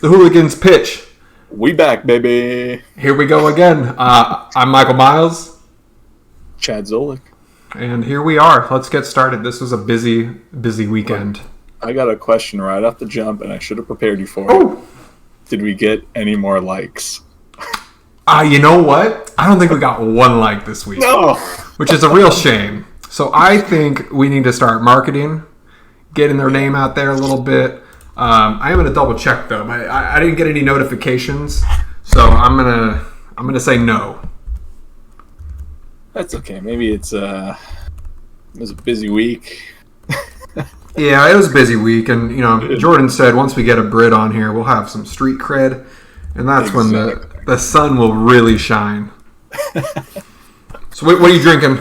the Hooligans pitch. We back, baby. Here we go again. I'm Michael Miles. Chad Zolik. And here we are. Let's get started. This was a busy weekend. I got a question right off the jump, and I should have prepared you for it. Did we get any more likes? You know what? I don't think we got one like this week. No. Which is a real shame. So I think we need to start marketing, getting their name out there a little bit. I am going to double check though. I didn't get any notifications, so I'm gonna say no. That's okay. Maybe it was a busy week. Yeah, it was a busy week, and Jordan said once we get a Brit on here, we'll have some street cred, and that's when the sun will really shine. So what are you drinking?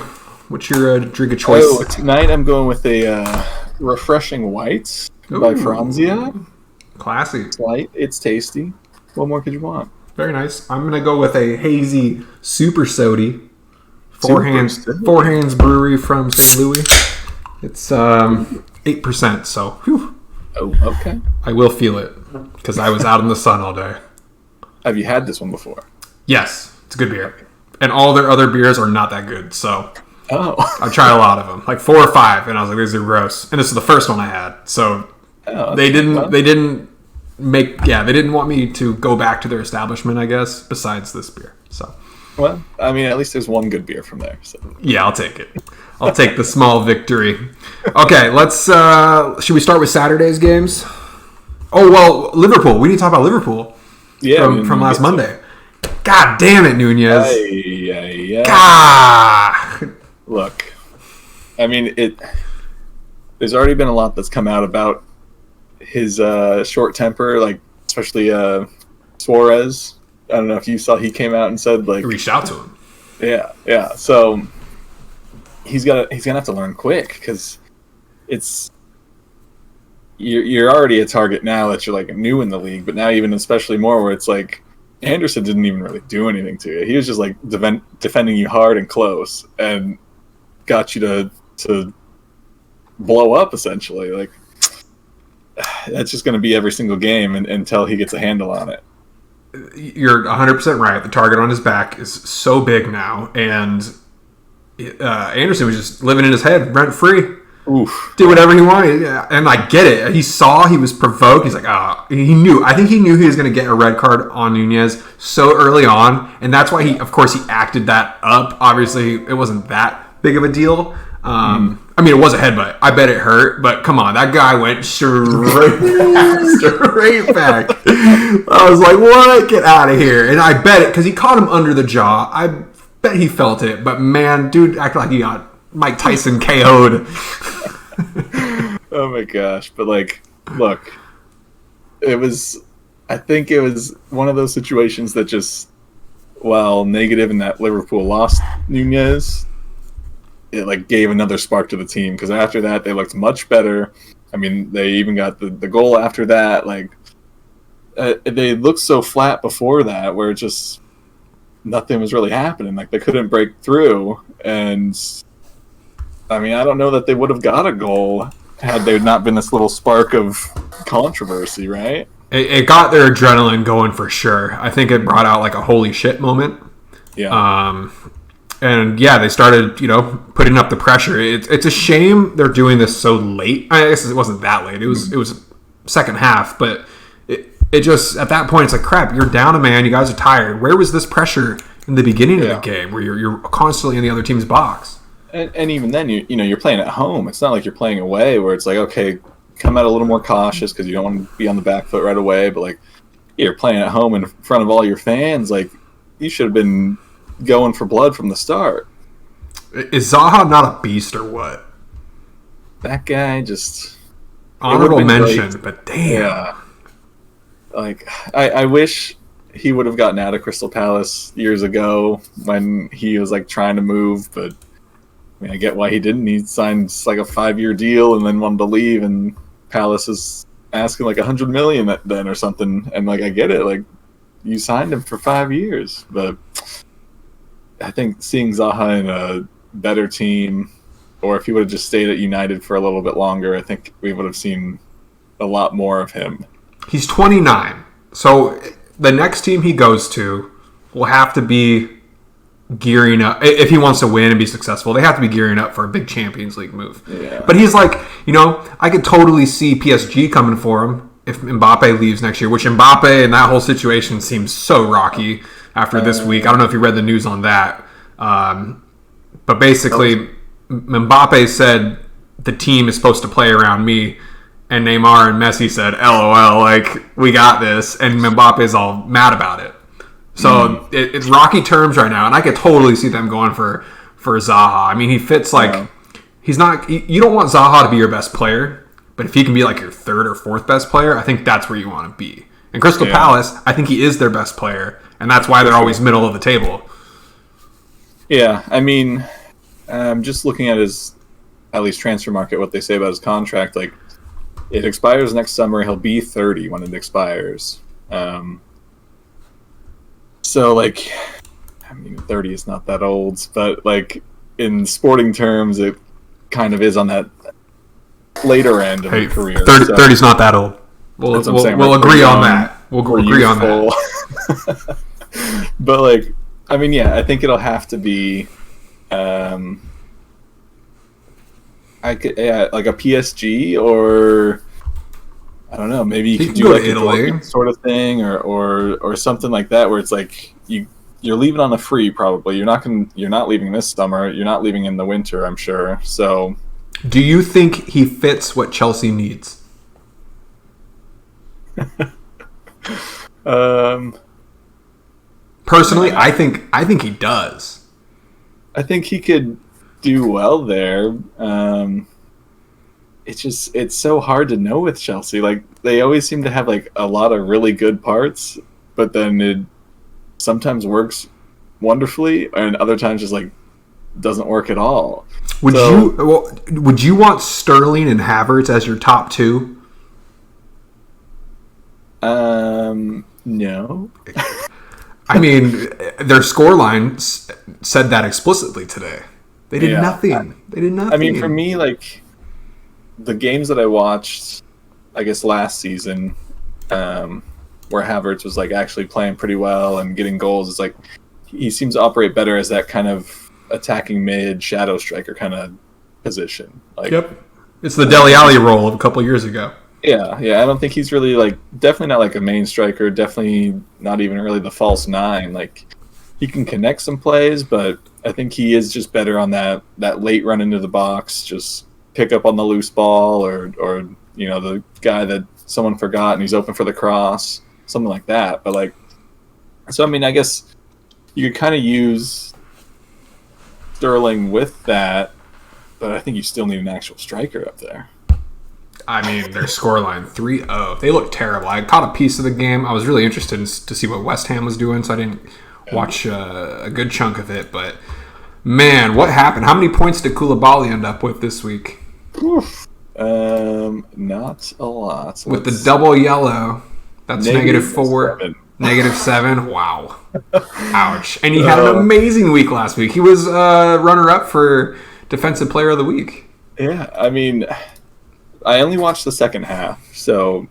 What's your drink of choice? Oh, tonight I'm going with a refreshing white by Franzia. Classy. It's light. It's tasty. What more could you want? Very nice. I'm going to go with a hazy super sody. Four Hands Brewery from St. Louis. It's 8%, so whew. Oh, okay. I will feel it because I was out in the sun all day. Have you had this one before? Yes. It's a good beer. And all their other beers are not that good, so I've tried a lot of them. Like 4 or 5, and I was like, these are gross. And this is the first one I had, so they didn't want me to go back to their establishment, I guess, besides this beer. So, well, I mean, at least there's one good beer from there. So. Yeah, I'll take it. I'll take the small victory. Okay, let's. Should we start with Saturday's games? Oh well, Liverpool. We need to talk about Liverpool. Yeah, from last Monday. God damn it, Nunez. God. Look, I mean, there's already been a lot that's come out about his short temper, like especially Suarez. I don't know if you saw, he came out and said like he reached out to him. Yeah. So he's gonna have to learn quick because you're already a target now that you're like new in the league, but now even especially more where it's like Anderson didn't even really do anything to you. He was just like defending you hard and close and got you to blow up essentially. Like that's just going to be every single game until he gets a handle on it. You're 100% right. The target on his back is so big now, and Anderson was just living in his head rent free. Oof. Do whatever he wanted, and I get it. He was provoked. He's like, he knew. I think he knew he was going to get a red card on Nunez so early on, and that's why he acted that up. Obviously, it wasn't that big of a deal. I mean, it was a headbutt. I bet it hurt, but come on, that guy went straight back. I was like, what? Get out of here. And I bet it, because he caught him under the jaw. I bet he felt it, but man, dude acted like he got Mike Tyson KO'd. Oh my gosh. But like, look, I think it was one of those situations that just, while negative in that Liverpool lost Nunez, it like gave another spark to the team, because after that they looked much better. I mean, they even got the goal after that. Like they looked so flat before that, where just nothing was really happening. Like they couldn't break through, and I mean, I don't know that they would have got a goal had there not been this little spark of controversy, right? It got their adrenaline going for sure. I think it brought out like a holy shit moment. Yeah. And yeah, they started, putting up the pressure. It's a shame they're doing this so late. I guess it wasn't that late. It was second half, but it just, at that point, it's like, crap, you're down a man. You guys are tired. Where was this pressure in the beginning of the game where you're constantly in the other team's box? And even then, you're playing at home. It's not like you're playing away where it's like, okay, come out a little more cautious because you don't want to be on the back foot right away. But like, you're playing at home in front of all your fans. Like, you should have been going for blood from the start. Is Zaha not a beast or what? That guy just honorable mention, great. But damn. Yeah. Like, I wish he would have gotten out of Crystal Palace years ago when he was like trying to move, but I mean, I get why he didn't. He signed like a 5-year deal and then wanted to leave, and Palace is asking like $100 million then or something. And like, I get it. Like, you signed him for 5 years, but I think seeing Zaha in a better team, or if he would have just stayed at United for a little bit longer, I think we would have seen a lot more of him. He's 29. So the next team he goes to will have to be gearing up. If he wants to win and be successful, they have to be gearing up for a big Champions League move. Yeah. But he's like, I could totally see PSG coming for him if Mbappe leaves next year, which Mbappe and that whole situation seems so rocky after this week. I don't know if you read the news on that. But basically, Mbappe said the team is supposed to play around me, and Neymar and Messi said, LOL, like, we got this, and Mbappe's all mad about it. So it's rocky terms right now, and I could totally see them going for Zaha. I mean, he fits like he's not. You don't want Zaha to be your best player, but if he can be like your third or fourth best player, I think that's where you want to be. And Crystal Palace, I think he is their best player, and that's why they're always middle of the table. Yeah, I mean, just looking at his at least transfer market, what they say about his contract, like it expires next summer. He'll be 30 when it expires. So, like, I mean, 30 is not that old, but, like, in sporting terms, it kind of is on that later end of the career. 30's not that old. We'll agree on that. We'll agree on that. But, like, I mean, yeah, I think it'll have to be, like a PSG or... I don't know. Maybe you could do like a Italy sort of thing, or something like that, where it's like you're leaving on a free. Probably you're not leaving this summer. You're not leaving in the winter, I'm sure. So, do you think he fits what Chelsea needs? Personally, I think he does. I think he could do well there. It's so hard to know with Chelsea. Like, they always seem to have like a lot of really good parts, but then it sometimes works wonderfully and other times just like doesn't work at all. Would you want Sterling and Havertz as your top two? No. I mean, their scoreline said that explicitly today. They did nothing. They did nothing. I mean, for me, like, the games that I watched, I guess last season, where Havertz was like actually playing pretty well and getting goals, it's like he seems to operate better as that kind of attacking mid shadow striker kind of position. Like, yep, it's the Dele Alli role of a couple years ago. Yeah. I don't think he's really like definitely not like a main striker. Definitely not even really the false nine. Like, he can connect some plays, but I think he is just better on that late run into the box, just pick up on the loose ball or the guy that someone forgot and he's open for the cross, something like that. But like, so I mean, I guess you could kind of use Sterling with that, but I think you still need an actual striker up there. I mean, their scoreline 3-0. They look terrible. I caught a piece of the game. I was really interested to see what West Ham was doing, so I didn't watch a good chunk of it. But man, what happened? How many points did Koulibaly end up with this week? Not a lot. With the double yellow, that's -4, -7. Wow. Ouch. And he had an amazing week last week. He was runner-up for Defensive Player of the Week. Yeah, I mean, I only watched the second half, so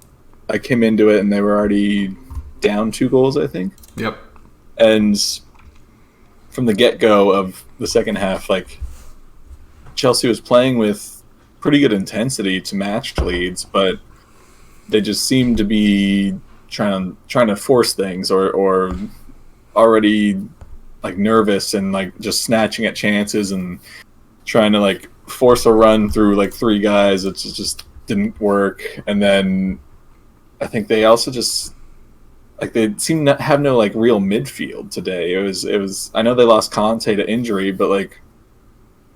I came into it and they were already down 2 goals, I think. Yep. And from the get-go of the second half, like, Chelsea was playing with pretty good intensity to match Leeds, but they just seemed to be trying to force things or already like nervous and like just snatching at chances and trying to like force a run through like 3 guys. It just didn't work. And then I think they also just like they seem to have no like real midfield today. It was I know they lost Conte to injury, but like,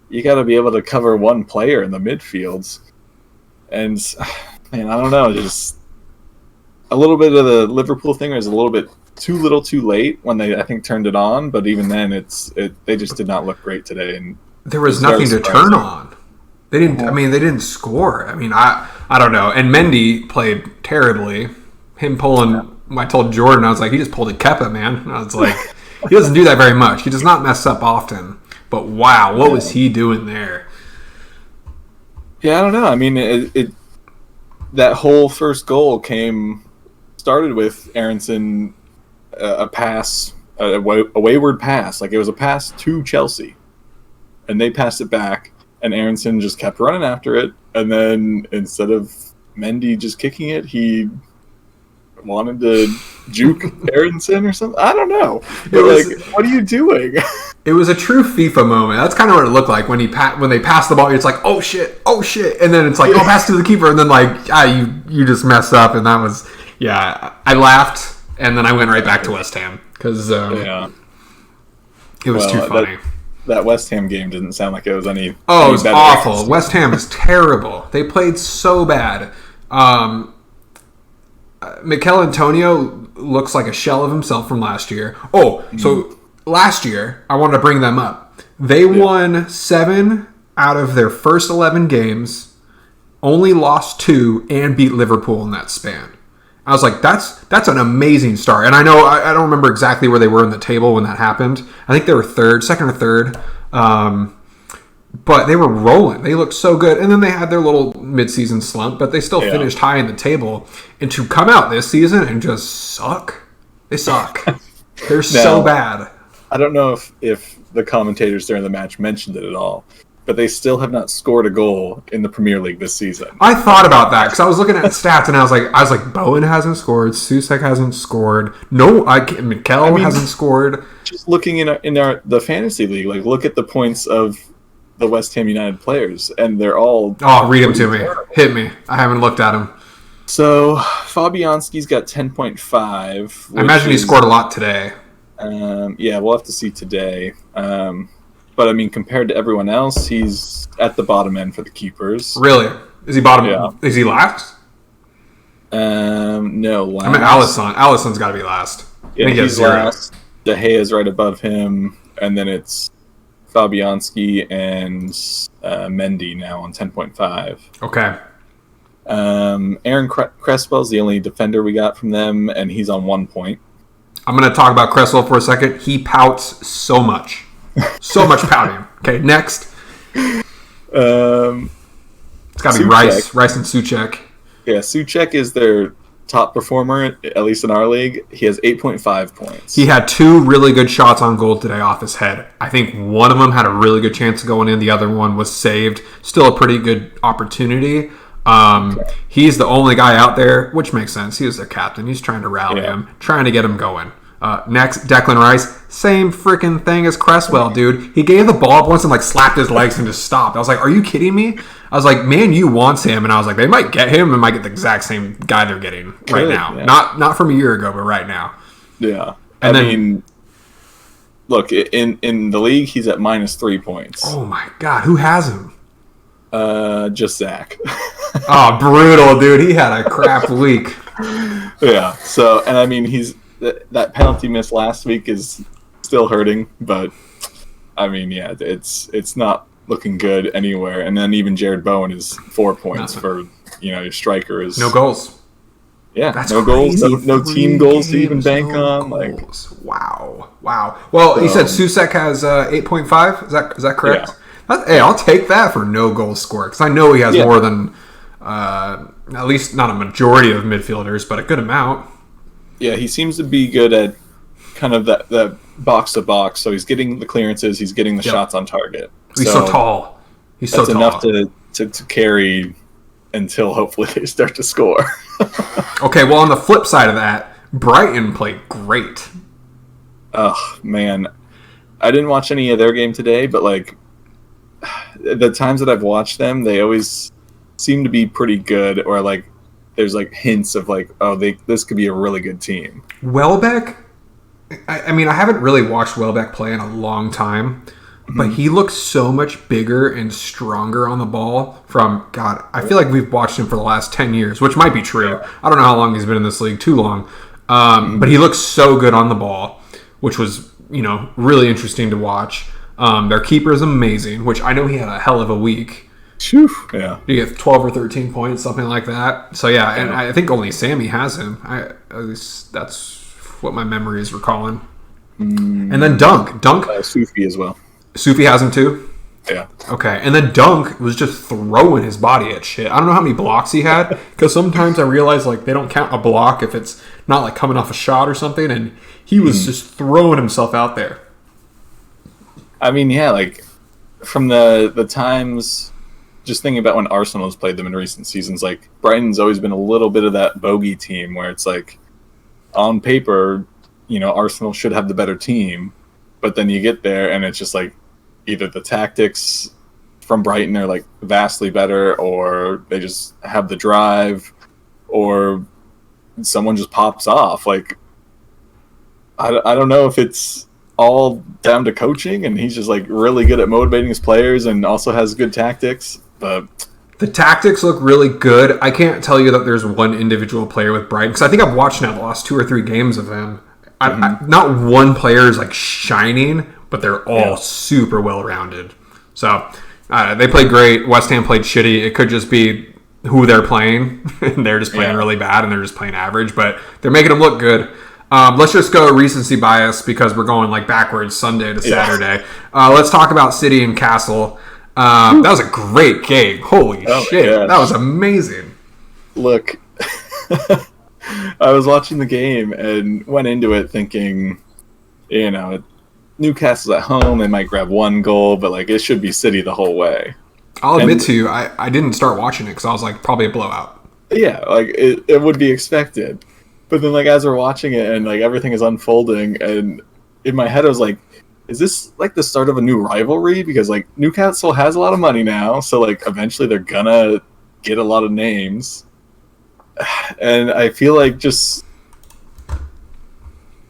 you got to be able to cover one player in the midfields. And, man, I don't know. Just a little bit of the Liverpool thing was a little bit too little too late when they, I think, turned it on. But even then, they just did not look great today. And there was nothing to turn on. They didn't. I mean, they didn't score. I mean, I don't know. And Mendy played terribly. Him pulling, I told Jordan, I was like, he just pulled a Kepa, man. And I was like, he doesn't do that very much. He does not mess up often. But wow, what was he doing there? Yeah, I don't know. I mean, that whole first goal came started with Aronson a pass, a wayward pass. Like, it was a pass to Chelsea, and they passed it back, and Aronson just kept running after it. And then instead of Mendy just kicking it, he wanted to juke Aronson or something. I don't know. But what are you doing? It was a true FIFA moment. That's kind of what it looked like when they pass the ball. It's like, oh shit, and then it's like, oh, pass to the keeper, and then like, you just messed up, and that was, I laughed, and then I went right back to West Ham because it was too funny. That West Ham game didn't sound like it was any. Oh, it was awful. West Ham is terrible. They played so bad. Mikel Antonio looks like a shell of himself from last year. So last year, I wanted to bring them up. They won 7 out of their first 11 games, only lost 2, and beat Liverpool in that span. I was like, that's an amazing start. And I know I don't remember exactly where they were in the table when that happened. I think they were second or third. But they were rolling. They looked so good. And then they had their little midseason slump, but they still finished high in the table. And to come out this season and just suck. They suck. They're so bad. I don't know if the commentators during the match mentioned it at all, but they still have not scored a goal in the Premier League this season. I thought about that because I was looking at stats and I was like, Bowen hasn't scored, Susek hasn't scored, Mikel hasn't scored. Just looking in the fantasy league, like, look at the points of the West Ham United players, and they're all. Oh, read them to me. Hit me. I haven't looked at them. So Fabianski's got 10.5. I imagine he scored a lot today. We'll have to see today. But I mean, compared to everyone else, he's at the bottom end for the keepers. Really? Is he bottom? Yeah. Is he last? No, last. I mean, Alisson's got to be last. Yeah, he's last. De Gea's right above him, and then it's Fabianski and Mendy now on 10.5. Okay. Aaron Cresswell's the only defender we got from them, and he's on 1 point. I'm going to talk about Cresswell for a second. He pouts so much. So much pouting. Okay, next. It's got to be Rice and Souček. Yeah, Souček is their top performer, at least in our league. He has 8.5 points. He had 2 really good shots on goal today off his head. I think one of them had a really good chance of going in. The other one was saved. Still a pretty good opportunity. He's the only guy out there, which makes sense. He was their captain. He's trying to rally him, trying to get him going. Next, Declan Rice, same freaking thing as Cresswell, dude. He gave the ball up once and like slapped his legs and just stopped. I was like, are you kidding me? I was like, Man U wants him, and I was like, they might get him and might get the exact same guy they're getting right now. Yeah. Not from a year ago, but right now. Yeah. I mean, look, in the league, he's at -3 points. Oh my God, who has him? Just Zach. Oh, brutal, dude. He had a crap week. Yeah. So, and I mean, that penalty miss last week is still hurting, but I mean, it's not looking good anywhere. And then even Jared Bowen is 4 points for, your striker is no goals. Yeah, that's no crazy. goals, no team goals to even bank on. Goals. Wow. Well, you said Souček has 8.5. Is that correct? Yeah. Hey, I'll take that for no goal score because I know he has more than at least not a majority of midfielders, but a good amount. Yeah, he seems to be good at kind of that box to box. So he's getting the clearances, he's getting the shots on target. He's so tall. That's enough to carry until hopefully they start to score. Okay, well, on the flip side of that, Brighton played great. Oh, man. I didn't watch any of their game today, but like the times that I've watched them, they always seem to be pretty good, or like there's like hints of like, this could be a really good team. Welbeck, I mean, I haven't really watched Welbeck play in a long time, but he looks so much bigger and stronger on the ball I feel like we've watched him for the last 10 years, which might be true. I don't know how long he's been in this league, too long. But he looks so good on the ball, which was, really interesting to watch. Their keeper is amazing, which I know he had a hell of a week. Yeah. You get 12 or 13 points, something like that. So, yeah, and I think only Sammy has him. At least that's what my memory is recalling. And then Dunk. Sufi as well. Sufi has him too? Yeah. Okay, and then Dunk was just throwing his body at shit. I don't know how many blocks he had, because sometimes I realize like they don't count a block if it's not like coming off a shot or something, and he was just throwing himself out there. I mean, yeah, like from the times, just thinking about when Arsenal has played them in recent seasons, like Brighton's always been a little bit of that bogey team where it's like on paper, Arsenal should have the better team, but then you get there and it's just like either the tactics from Brighton are like vastly better, or they just have the drive, or someone just pops off. Like, I don't know if it's all down to coaching and he's just like really good at motivating his players and also has good tactics, but the tactics look really good. I can't tell you that there's one individual player with Brighton, because I think I've watched now the last 2 or 3 games of them. Not one player is like shining, but they're all super well-rounded. So they played great. West Ham played shitty. It could just be who they're playing. And they're just playing really bad, and they're just playing average. But they're making them look good. Let's just go recency bias, because we're going like backwards Sunday to Saturday. Let's talk about City and Castle. That was a great game. Holy shit. That was amazing. Look, I was watching the game and went into it thinking, Newcastle's at home, they might grab 1 goal, but like it should be City the whole way. I'll admit to you, I didn't start watching it because I was like, probably a blowout. Yeah, like it would be expected. But then like as we're watching it and like everything is unfolding, and in my head I was like, is this like the start of a new rivalry? Because like Newcastle has a lot of money now, so like eventually they're gonna get a lot of names. And I feel like just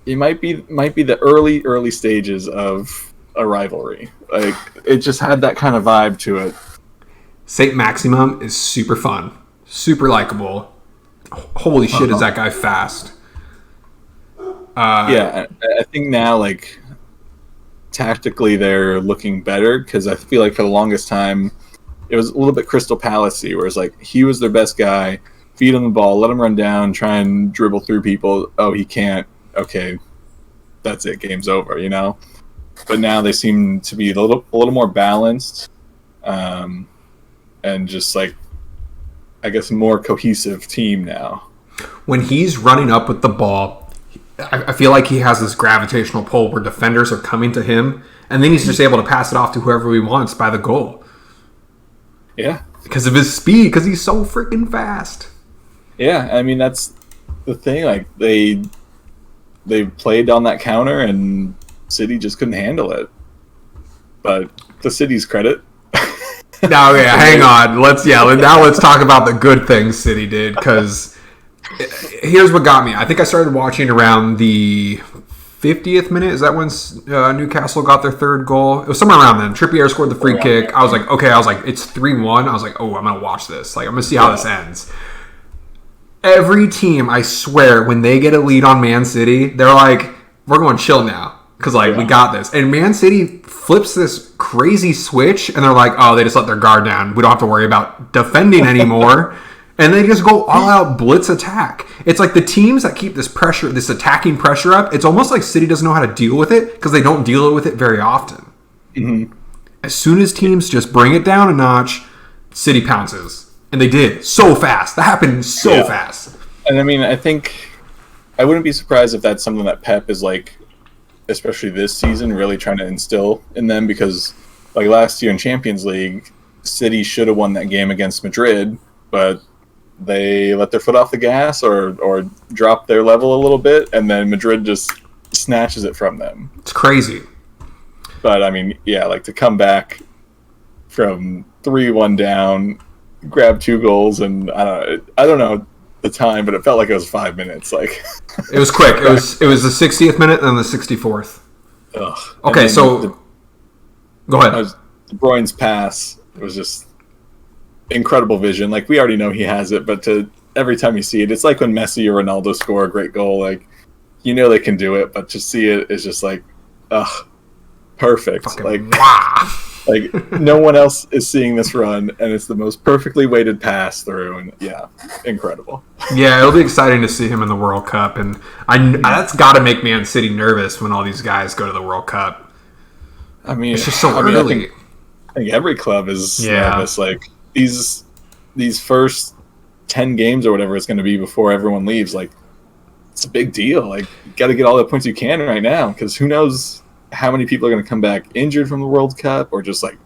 it might be the early stages of a rivalry. Like it just had that kind of vibe to it. Saint Maximum is super fun, super likable. Holy shit, is that guy fast? Yeah, I think now like tactically they're looking better, because I feel like for the longest time it was a little bit Crystal Palace-y, where it's like he was their best guy, feed him the ball, let him run down, try and dribble through people. Oh, he can't. Okay, that's it. Game's over. But now they seem to be a little more balanced, and just like I guess more cohesive team now. When he's running up with the ball, I feel like he has this gravitational pull where defenders are coming to him, and then he's just able to pass it off to whoever he wants by the goal. Yeah, because of his speed, because he's so freaking fast. Yeah, I mean that's the thing. Like they played on that counter, and City just couldn't handle it. But to City's credit. Now, hang on. Let's talk about the good things City did, because here's what got me. I think I started watching around the 50th minute. Is that when Newcastle got their 3rd goal? It was somewhere around then. Trippier scored the free kick. I was like, okay. I was like, it's 3-1. I was like, oh, I'm gonna watch this. Like, I'm gonna see how this ends. Every team, I swear, when they get a lead on Man City, they're like, we're going chill now. Because, we got this. And Man City flips this crazy switch, and they're like, oh, they just let their guard down. We don't have to worry about defending anymore. And they just go all-out blitz attack. It's like the teams that keep this pressure, this attacking pressure up, it's almost like City doesn't know how to deal with it, because they don't deal with it very often. Mm-hmm. As soon as teams just bring it down a notch, City pounces. And they did so fast. That happened so fast. And I mean, I think I wouldn't be surprised if that's something that Pep is like, especially this season, really trying to instill in them, because like last year in Champions League, City should have won that game against Madrid, but they let their foot off the gas or drop their level a little bit, and then Madrid just snatches it from them. It's crazy. But I mean, like to come back from 3-1 down, grab 2 goals, and I don't know the time, but it felt like it was 5 minutes. Like it was quick. It was the 60th minute and the 64th. Ugh. Okay, so go ahead. De Bruyne's pass, it was just incredible vision. Like we already know he has it, but every time you see it, it's like when Messi or Ronaldo score a great goal. Like they can do it, but to see it is just like, perfect. Fucking like no one else is seeing this run, and it's the most perfectly weighted pass through, and incredible. Yeah, it'll be exciting to see him in the World Cup, and that's got to make Man City nervous when all these guys go to the World Cup. I mean, it's just so early. think every club is Yeah. nervous. Like these first 10 games or whatever it's going to be before everyone leaves. Like it's a big deal. Like you got to get all the points you can right now because who knows how many people are going to come back injured from the World Cup or just like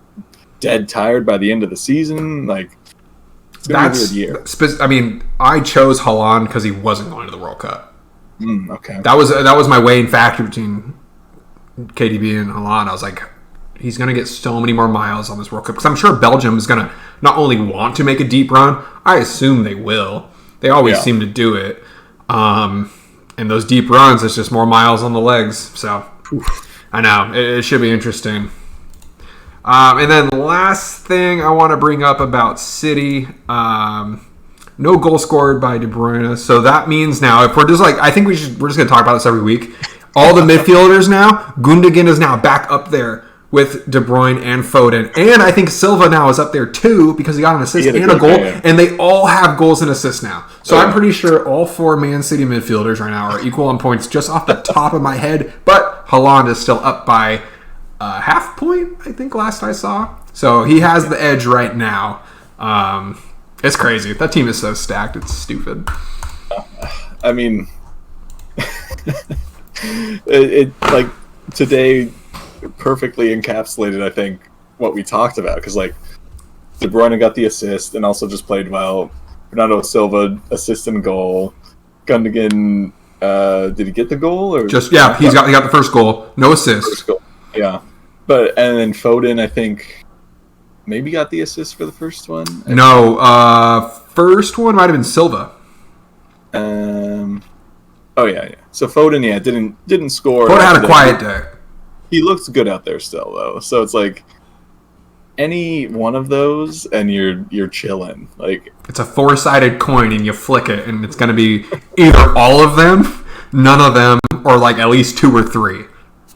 dead tired by the end of the season. Like it's going to be a weird year. I mean, I chose Hooligan because he wasn't going to the World Cup. Okay. That was my weighing factor between KDB and Hooligan. I was like, he's going to get so many more miles on this World Cup because I'm sure Belgium is going to not only want to make a deep run, I assume they will. They always seem to do it. And those deep runs, it's just more miles on the legs. So I know it should be interesting. And then last thing I want to bring up about City, no goal scored by De Bruyne. So that means now, if we're just like, I think we're just going to talk about this every week. All the midfielders now, Gundogan is now back up there with De Bruyne and Foden. And I think Silva now is up there too because he got an assist and a goal. And they all have goals and assists now. So I'm pretty sure all 4 Man City midfielders right now are equal on points just off the top of my head. But Haaland is still up by half point, I think, last I saw. So he has the edge right now. It's crazy. That team is so stacked. It's stupid. I mean, it like today perfectly encapsulated, I think, what we talked about. Because, like, De Bruyne got the assist and also just played well. Bernardo Silva, assist and goal. Gundogan, did he get the goal? Or he got the first goal. No assist. First goal. Yeah. And then Foden, I think, maybe got the assist for the first one. No, first one might have been Silva. Oh, yeah. So Foden, didn't score. Foden had a quiet day. He looks good out there still, though. So it's like any one of those, and you're chilling. Like it's a 4-sided coin, and you flick it, and it's going to be either all of them, none of them, or like at least 2 or 3.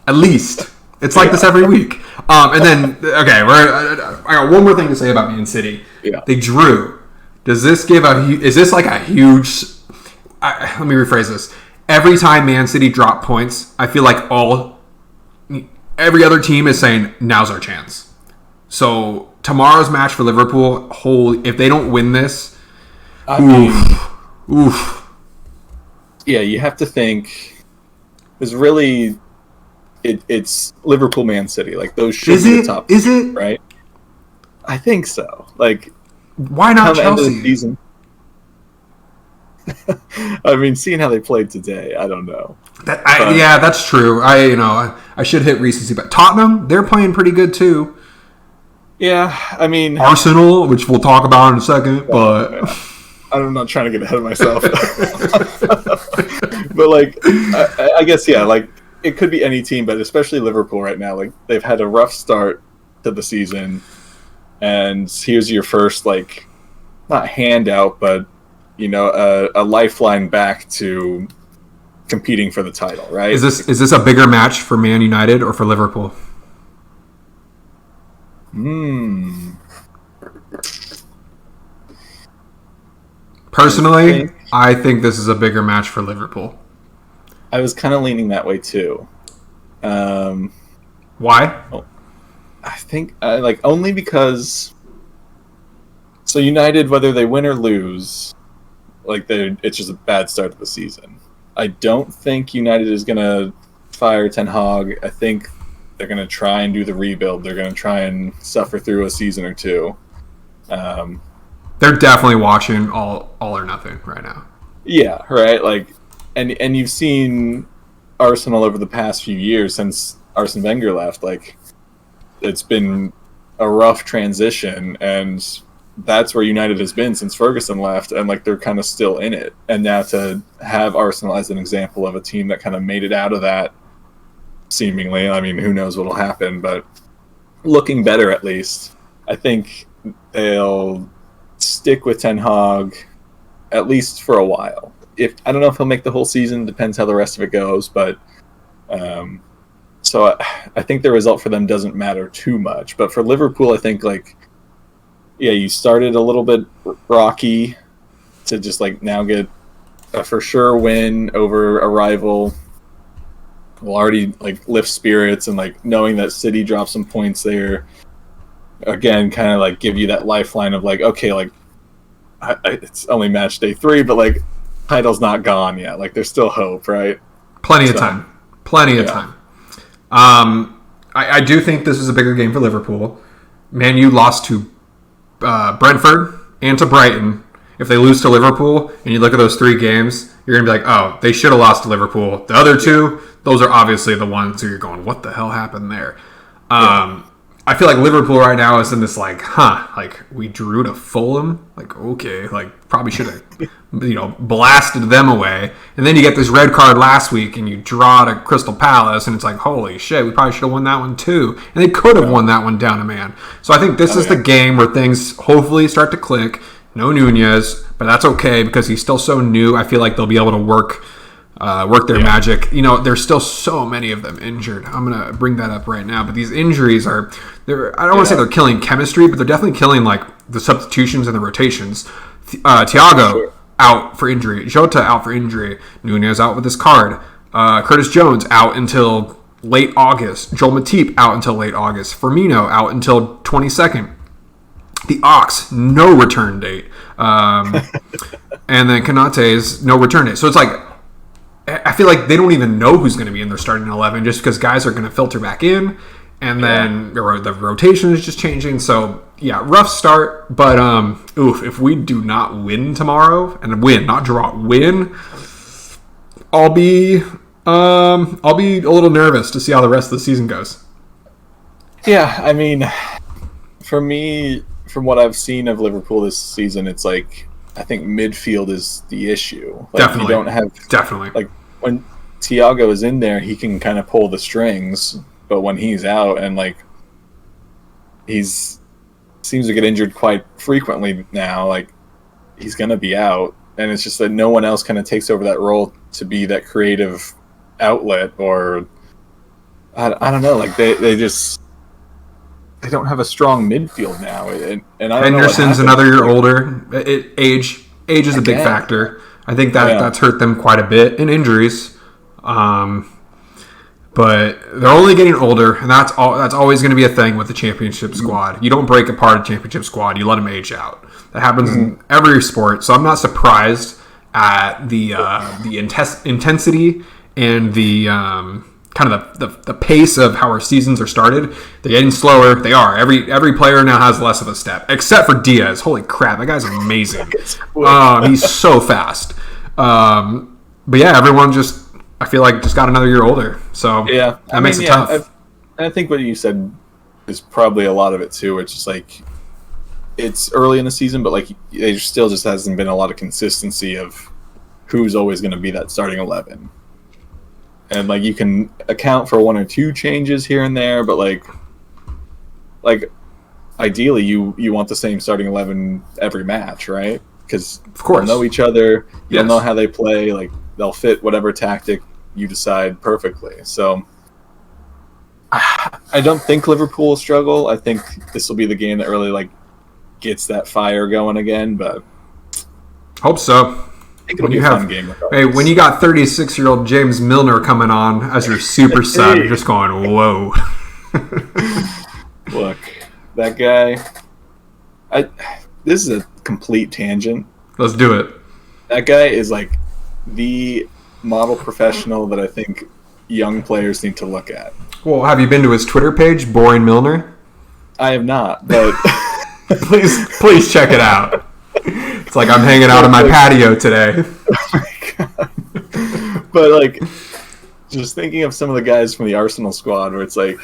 At least it's like this every week. And then okay, I got one more thing to say about Man City. Yeah, they drew. Does this give is this like a huge? Let me rephrase this. Every time Man City drop points, I feel like every other team is saying, now's our chance. So tomorrow's match for Liverpool, if they don't win this, oof. Yeah, you have to think. It's really, it's Liverpool, Man City. Like those should be the top. Is it right? I think so. Like, why not Chelsea? End of the season, I mean, seeing how they played today, I don't know. Yeah, that's true. I should hit recency, but Tottenham, they're playing pretty good too. Yeah, I mean Arsenal, which we'll talk about in a second, but I'm not trying to get ahead of myself. But like, I guess like it could be any team, but especially Liverpool right now. Like they've had a rough start to the season, and here's your first like not handout, but a lifeline back to competing for the title, right? Is this a bigger match for Man United or for Liverpool? Personally, I think this is a bigger match for Liverpool. I was kind of leaning that way too. Why? Well, I think only because so United, whether they win or lose, it's just a bad start to the season. I don't think United is going to fire Ten Hag. I think they're going to try and do the rebuild. They're going to try and suffer through a season or two. They're definitely watching all or nothing right now. Yeah, right. Like, and you've seen Arsenal over the past few years since Arsene Wenger left. Like, it's been a rough transition, and that's where United has been since Ferguson left, and like they're kind of still in it. And now to have Arsenal as an example of a team that kind of made it out of that, seemingly, I mean, who knows what'll happen, but looking better at least. I think they'll stick with Ten Hag at least for a while. I don't know if he'll make the whole season, depends how the rest of it goes, but so I think the result for them doesn't matter too much. But for Liverpool, I think you started a little bit rocky to just now get a for sure win over a rival will already lift spirits, and knowing that City dropped some points there again, kind of like give you that lifeline of like, okay, like it's only match day 3, but like title's not gone yet. Like there's still hope, right? Plenty of time. I do think this is a bigger game for Liverpool. Man, you lost to Brentford and to Brighton. If they lose to Liverpool and you look at those 3 games, you're going to be like, oh, they should have lost to Liverpool. The other 2, those are obviously the ones who you're going, what the hell happened there? I feel like Liverpool right now is in this like, like we drew to Fulham. Like, okay, like probably should have, blasted them away. And then you get this red card last week and you draw to Crystal Palace and it's like, holy shit, we probably should have won that one too. And they could have won that one down to man. So I think this is the game where things hopefully start to click. No Nunez, but that's okay because he's still so new. I feel like they'll be able to work their magic. There's still so many of them injured. I'm going to bring that up right now. But these injuries I don't want to say they're killing chemistry, but they're definitely killing like the substitutions and the rotations. Thiago out for injury. Jota out for injury. Nunez out with his card. Curtis Jones out until late August. Joel Matip out until late August. Firmino out until 22nd. The Ox, no return date. And then Konate's no return date. So it's like, I feel like they don't even know who's going to be in their starting 11 just because guys are going to filter back in. And then the rotation is just changing. So, yeah, rough start. But, if we do not win tomorrow, and win, not draw, win, I'll be a little nervous to see how the rest of the season goes. Yeah, I mean, for me, from what I've seen of Liverpool this season, it's like I think midfield is the issue. Like, definitely. You don't have like when Thiago is in there, he can kind of pull the strings, but when he's out and like seems to get injured quite frequently now, like he's gonna be out, and it's just that no one else kind of takes over that role to be that creative outlet, or I don't know, like they don't have a strong midfield now, and I don't Henderson's another year older. Age is a big factor. I think that's hurt them quite a bit in injuries. But they're only getting older, and that's always going to be a thing with the championship squad. You don't break apart a championship squad; you let them age out. That happens in every sport. So I'm not surprised at the intensity and the kind of the pace of how our seasons are started. They're getting slower. They are. Every player now has less of a step, except for Diaz. Holy crap, that guy's amazing. He's so fast. But yeah, everyone I feel like just got another year older. So yeah, that makes it tough. I think what you said is probably a lot of it too. It's just like it's early in the season, but like there still just hasn't been a lot of consistency of who's always going to be that starting 11. And like you can account for 1 or 2 changes here and there, but like ideally you want the same starting 11 every match, right? Because of course you'll know each other, you'll know how they play, like they'll fit whatever tactic you decide perfectly. So I don't think Liverpool will struggle. I think this will be the game that really like gets that fire going again, but hope so. I think it'll be a fun game. When you got 36-year-old James Milner coming on as your super sub, you're just going, whoa. Look, that guy. This is a complete tangent. Let's do it. That guy is like the model professional that I think young players need to look at. Well, have you been to his Twitter page, Boring Milner? I have not, but please check it out. It's like I'm hanging out on my patio today. Oh my god! But like, just thinking of some of the guys from the Arsenal squad, where it's like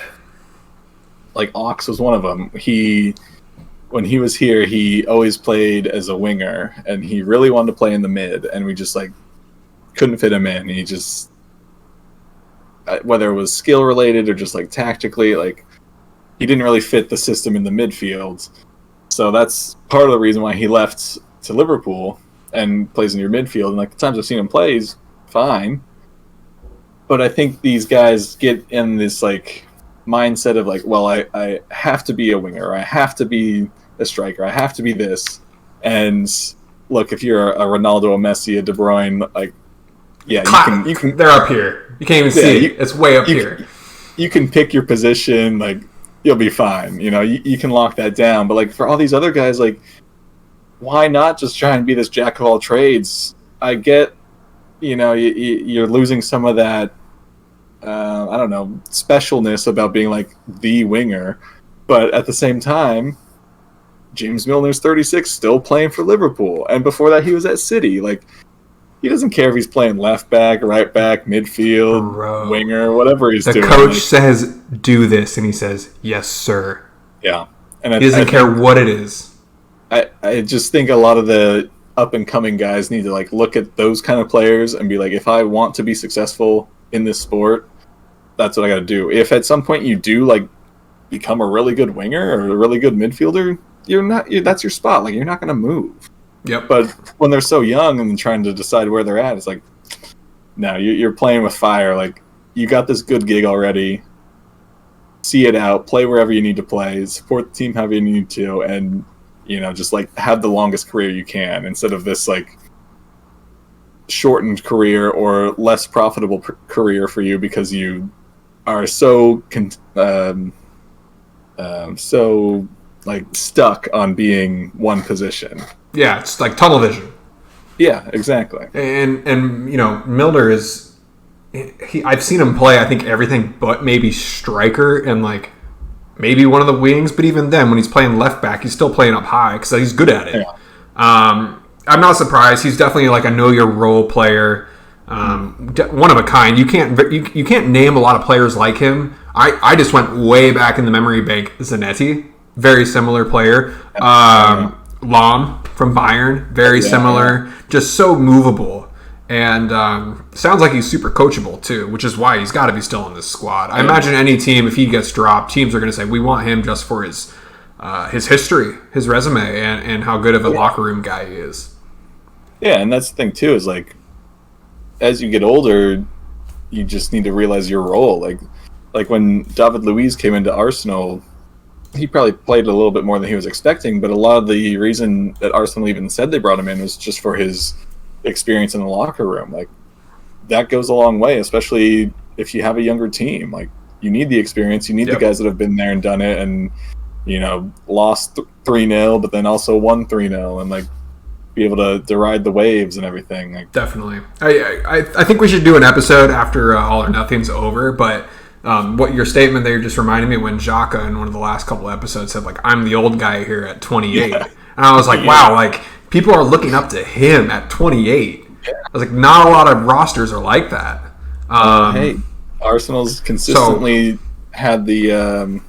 Ox was one of them. When he was here, he always played as a winger, and he really wanted to play in the mid, and we just like couldn't fit him in. He just, whether it was skill related or just like tactically, like he didn't really fit the system in the midfield. So that's part of the reason why he left to Liverpool and plays in your midfield. And like the times I've seen him play, he's fine. But I think these guys get in this like mindset of like, well, I have to be a winger, I have to be a striker, I have to be this. And look, if you're a Ronaldo, a Messi, a De Bruyne, like, yeah, you can. They're up here. You can't even see it. It's way up here. You can pick your position. Like, you'll be fine. You can lock that down. But like for all these other guys, like why not just try and be this jack of all trades? I get, you're losing some of that, I don't know, specialness about being like the winger. But at the same time, James Milner's 36, still playing for Liverpool. And before that, he was at City. Like, he doesn't care if he's playing left back, right back, midfield, winger, whatever he's doing. The coach says, do this, and he says, yes, sir. Yeah. And he doesn't care what it is. I just think a lot of the up-and-coming guys need to like look at those kind of players and be like, if I want to be successful in this sport, that's what I got to do. If at some point you do like become a really good winger or a really good midfielder, that's your spot. Like, you're not going to move. Yep. But when they're so young and trying to decide where they're at, it's like, no, you're playing with fire. Like, you got this good gig already. See it out. Play wherever you need to play. Support the team however you need to. And, just like have the longest career you can instead of this like shortened career or less profitable career for you because you are so like stuck on being one position. Yeah, it's like tunnel vision. Yeah, exactly. And Milner is I've seen him play I think everything but maybe striker and like maybe one of the wings, but even then when he's playing left back, he's still playing up high because he's good at it. Yeah. I'm not surprised. He's definitely like a know your role player. One of a kind. You can't name a lot of players like him. I just went way back in the memory bank. Zanetti, very similar player. Lom from Bayern, very similar. Just so movable. And sounds like he's super coachable too, which is why he's got to be still in this squad. I imagine any team, if he gets dropped, teams are going to say, we want him just for his history, his resume, and how good of a locker room guy he is. Yeah, and that's the thing too, is like, as you get older, you just need to realize your role. Like when David Luiz came into Arsenal, he probably played a little bit more than he was expecting, but a lot of the reason that Arsenal even said they brought him in was just for his experience in the locker room. Like, that goes a long way, especially if you have a younger team. Like, you need the experience, you need the guys that have been there and done it, and lost 3-0 but then also won 3-0 and like be able to ride the waves and everything. Like, definitely. I think we should do an episode after All or Nothing's over, but what your statement there just reminded me when Xhaka in one of the last couple episodes said like, I'm the old guy here at 28. And I was like, wow, like people are looking up to him at 28. I was like, not a lot of rosters are like that. Hey, Arsenal's consistently had the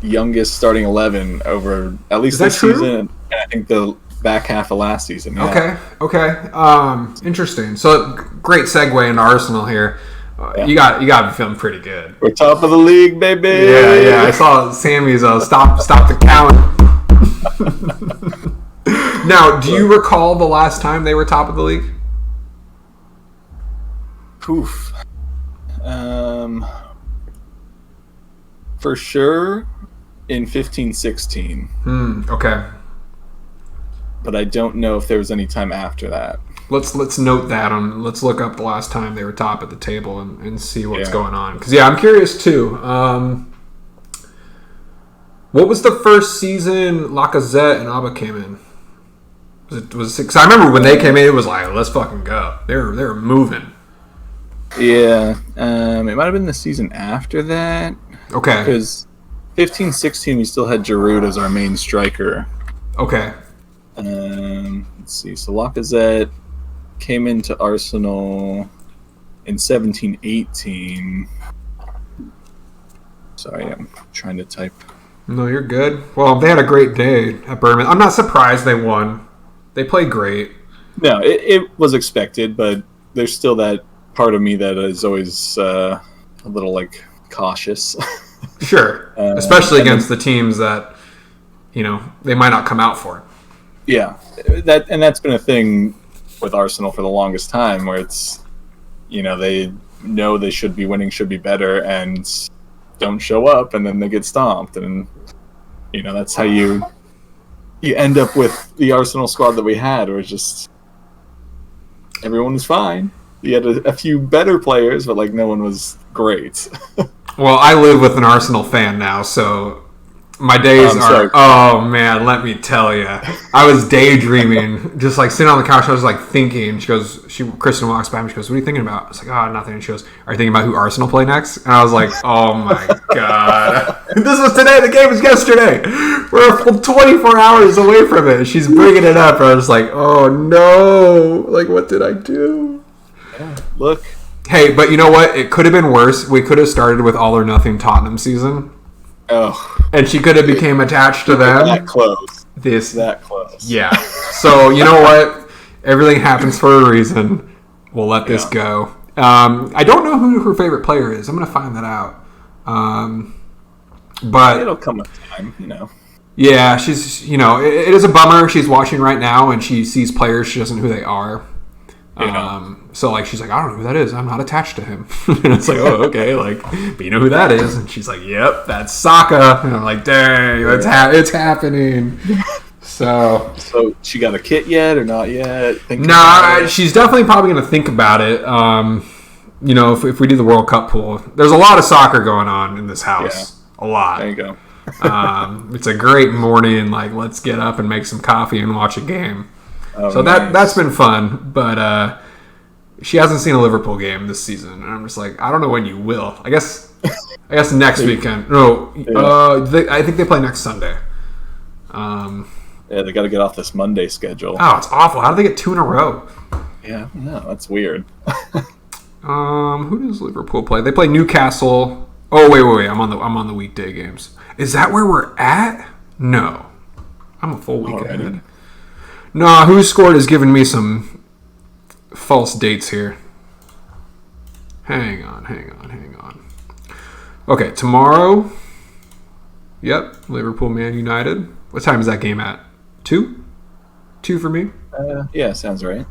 youngest starting 11 over at least this season, and I think the back half of last season. Yeah. Okay. Interesting. So great segue into Arsenal here. You got to be feeling pretty good. We're top of the league, baby. Yeah. I saw Sammy's stop the count. Now, do you recall the last time they were top of the league? Poof. For sure in 15-16. Okay. But I don't know if there was any time after that. Let's note that let's look up the last time they were top at the table and see what's going on. Because I'm curious too. What was the first season Lacazette and Abba came in? Was it? Because I remember when they came in, it was like, let's fucking go. They were moving. Yeah, it might have been the season after that. Okay. Because 15-16, we still had Giroud as our main striker. Okay. Let's see. So Lacazette came into Arsenal in 17-18. Sorry, I'm trying to type. No, you're good. Well, they had a great day at Birmingham. I'm not surprised they won. They played great. No, it was expected, but there's still that part of me that is always a little like cautious. Sure, especially against the teams that they might not come out for. Yeah, that's been a thing with Arsenal for the longest time, where it's they know they should be winning, should be better, and don't show up, and then they get stomped, and that's how you end up with the Arsenal squad that we had, where it's just everyone was fine. You had a few better players, but like no one was great. Well, I live with an Arsenal fan now, so My days sorry. are, oh man, let me tell you. I was daydreaming, just like sitting on the couch. I was like thinking. Kristen walks by me. She goes, "What are you thinking about?" I was like, "Oh, nothing." And she goes, "Are you thinking about who Arsenal play next?" And I was like, "Oh my god, this was today. The game was yesterday. We're a full 24 hours away from it." She's bringing it up. And I was like, "Oh no, like what did I do?" Yeah, look. Hey, but you know what? It could have been worse. We could have started with all or nothing Tottenham season. Oh. And she could have became attached to them. That close. That close. Yeah. So, you know what? Everything happens for a reason. We'll let this go. I don't know who her favorite player is. I'm going to find that out. But it'll come with time, you know. Yeah, she's, it is a bummer. She's watching right now and she sees players. She doesn't know who they are. So like she's like, I don't know who that is. I'm not attached to him. And it's like, oh, okay, like, but you know who that is? And she's like, yep, that's Saka. And I'm like, dang, it's happening. So she got a kit yet or not yet? She's definitely probably going to think about it. If we do the World Cup pool, there's a lot of soccer going on in this house. Yeah. A lot. There you go. It's a great morning. Like, let's get up and make some coffee and watch a game. Oh, so nice. that's been fun, but she hasn't seen a Liverpool game this season, and I'm just like, I don't know when you will. I guess next weekend. No, I think they play next Sunday. Yeah, they got to get off this Monday schedule. Oh, it's awful. How do they get 2 in a row? Yeah, no, that's weird. Who does Liverpool play? They play Newcastle. Oh wait. I'm on the weekday games. Is that where we're at? No, I'm a full week ahead. Nah, Who Scored is giving me some false dates here. Hang on. Okay, tomorrow. Yep, Liverpool Man United. What time is that game at? 2? 2 for me? Yeah, sounds right.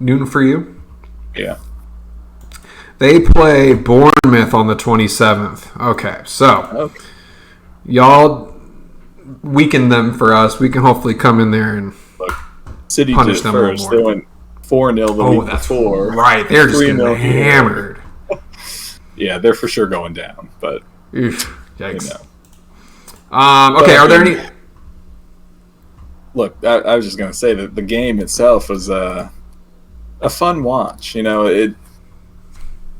Noon for you? Yeah. They play Bournemouth on the 27th. Okay, so y'all weaken them for us. We can hopefully come in there and City punish did them first. They went 4-0 the week before. Right, they're just getting hammered. Yeah, they're for sure going down. But yikes. Okay, are there any? Look, I was just gonna say that the game itself was a fun watch. It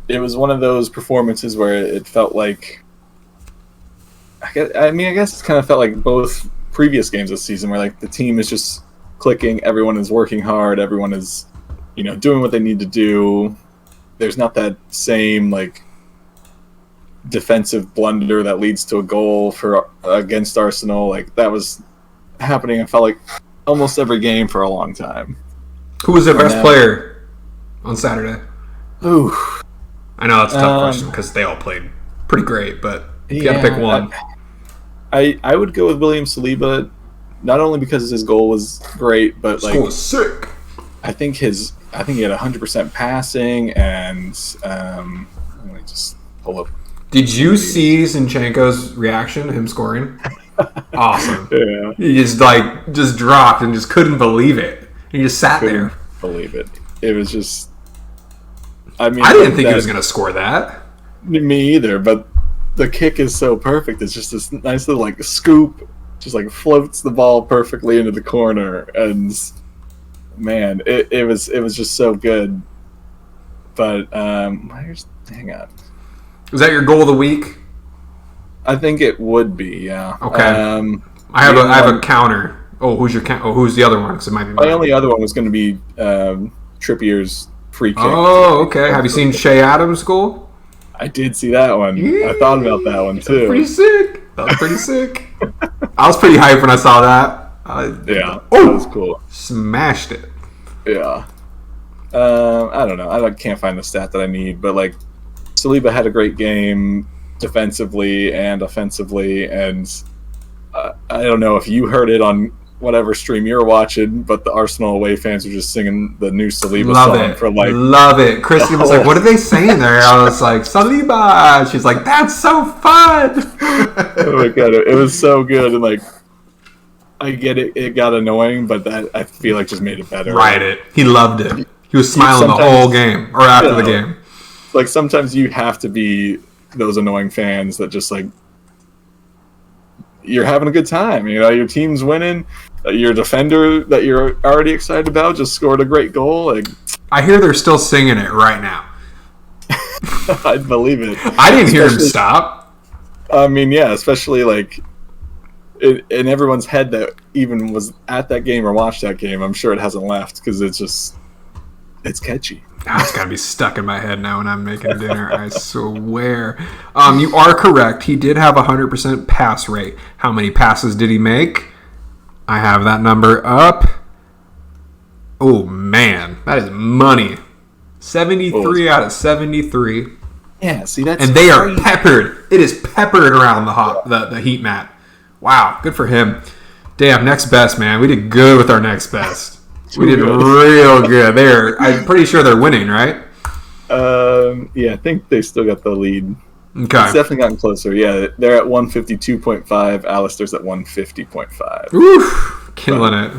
was one of those performances where it felt like. I guess it kind of felt like both previous games this season, where like the team is just clicking, everyone is working hard, everyone is, doing what they need to do. There's not that same like defensive blunder that leads to a goal against Arsenal. Like that was happening. I felt like almost every game for a long time. Who was their best player on Saturday? Ooh, I know that's a tough question because they all played pretty great, but if you got to pick one. I would go with William Saliba, not only because his goal was great, but his goal was sick. I think he had 100% passing, and let me just pull up. Did you see Zinchenko's reaction to him scoring? Awesome. Yeah. He just dropped and just couldn't believe it. He just sat there. Believe it. It was just. I didn't think he was going to score that. Me either, but the kick is so perfect. It's just this nice little like scoop, just like floats the ball perfectly into the corner, and man, it was just so good. But hang on. Was that your goal of the week? I think it would be, yeah. Okay. I have a counter. Oh, who's your count? Oh, who's the other one? Because it might be my only other one was going to be Trippier's free kick. Oh, okay. Have you seen Shea Adams' goal? I did see that one. Yeah. I thought about that one too. Pretty sick. That was pretty sick. I was pretty hyped when I saw that. Yeah. Oh, that was cool. Smashed it. Yeah. I don't know. I can't find the stat that I need, but like Saliba had a great game defensively and offensively, and I don't know if you heard it on whatever stream you're watching, but the Arsenal away fans were just singing the new Saliba song for like. Love it. Christy was like, "What are they saying there?" I was like, "Saliba." She's like, "That's so fun." Oh my god, it was so good, and like, I get it. It got annoying, but that I feel like just made it better. Right. He loved it. He was smiling the whole game or after the game. Like sometimes you have to be those annoying fans that just like you're having a good time. You know, your team's winning. Your defender that you're already excited about just scored a great goal. Like, I hear they're still singing it right now. I'd believe it. I didn't hear him stop. I mean, yeah, especially like in everyone's head that even was at that game or watched that game. I'm sure it hasn't left because it's catchy. It's got to be stuck in my head now when I'm making dinner, I swear. You are correct. He did have a 100% pass rate. How many passes did he make? I have that number up. Oh, man. That is money. 73 out of 73. Yeah, see, that's and they are peppered. It is peppered around the heat map. Wow, good for him. Damn, next best, man. We did good with our next best. We did real good. I'm pretty sure they're winning, right? Yeah, I think they still got the lead. Okay. It's definitely gotten closer. Yeah, they're at 152.5. Alistair's at 150.5. Oof, killing it.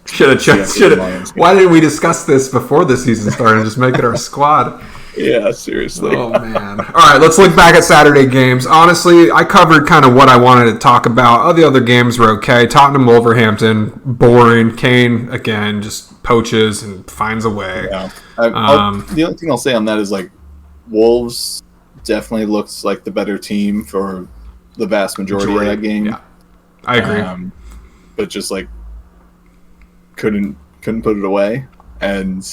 Should have. Why didn't we discuss this before the season started and just make it our squad? Yeah, seriously. Oh, man. All right, let's look back at Saturday games. Honestly, I covered kind of what I wanted to talk about. All the other games were okay. Tottenham, Wolverhampton, boring. Kane, again, just poaches and finds a way. Yeah. The only thing I'll say on that is, like, Wolves definitely looks like the better team for the vast majority of that game. Yeah, I agree. But just, like, couldn't put it away. And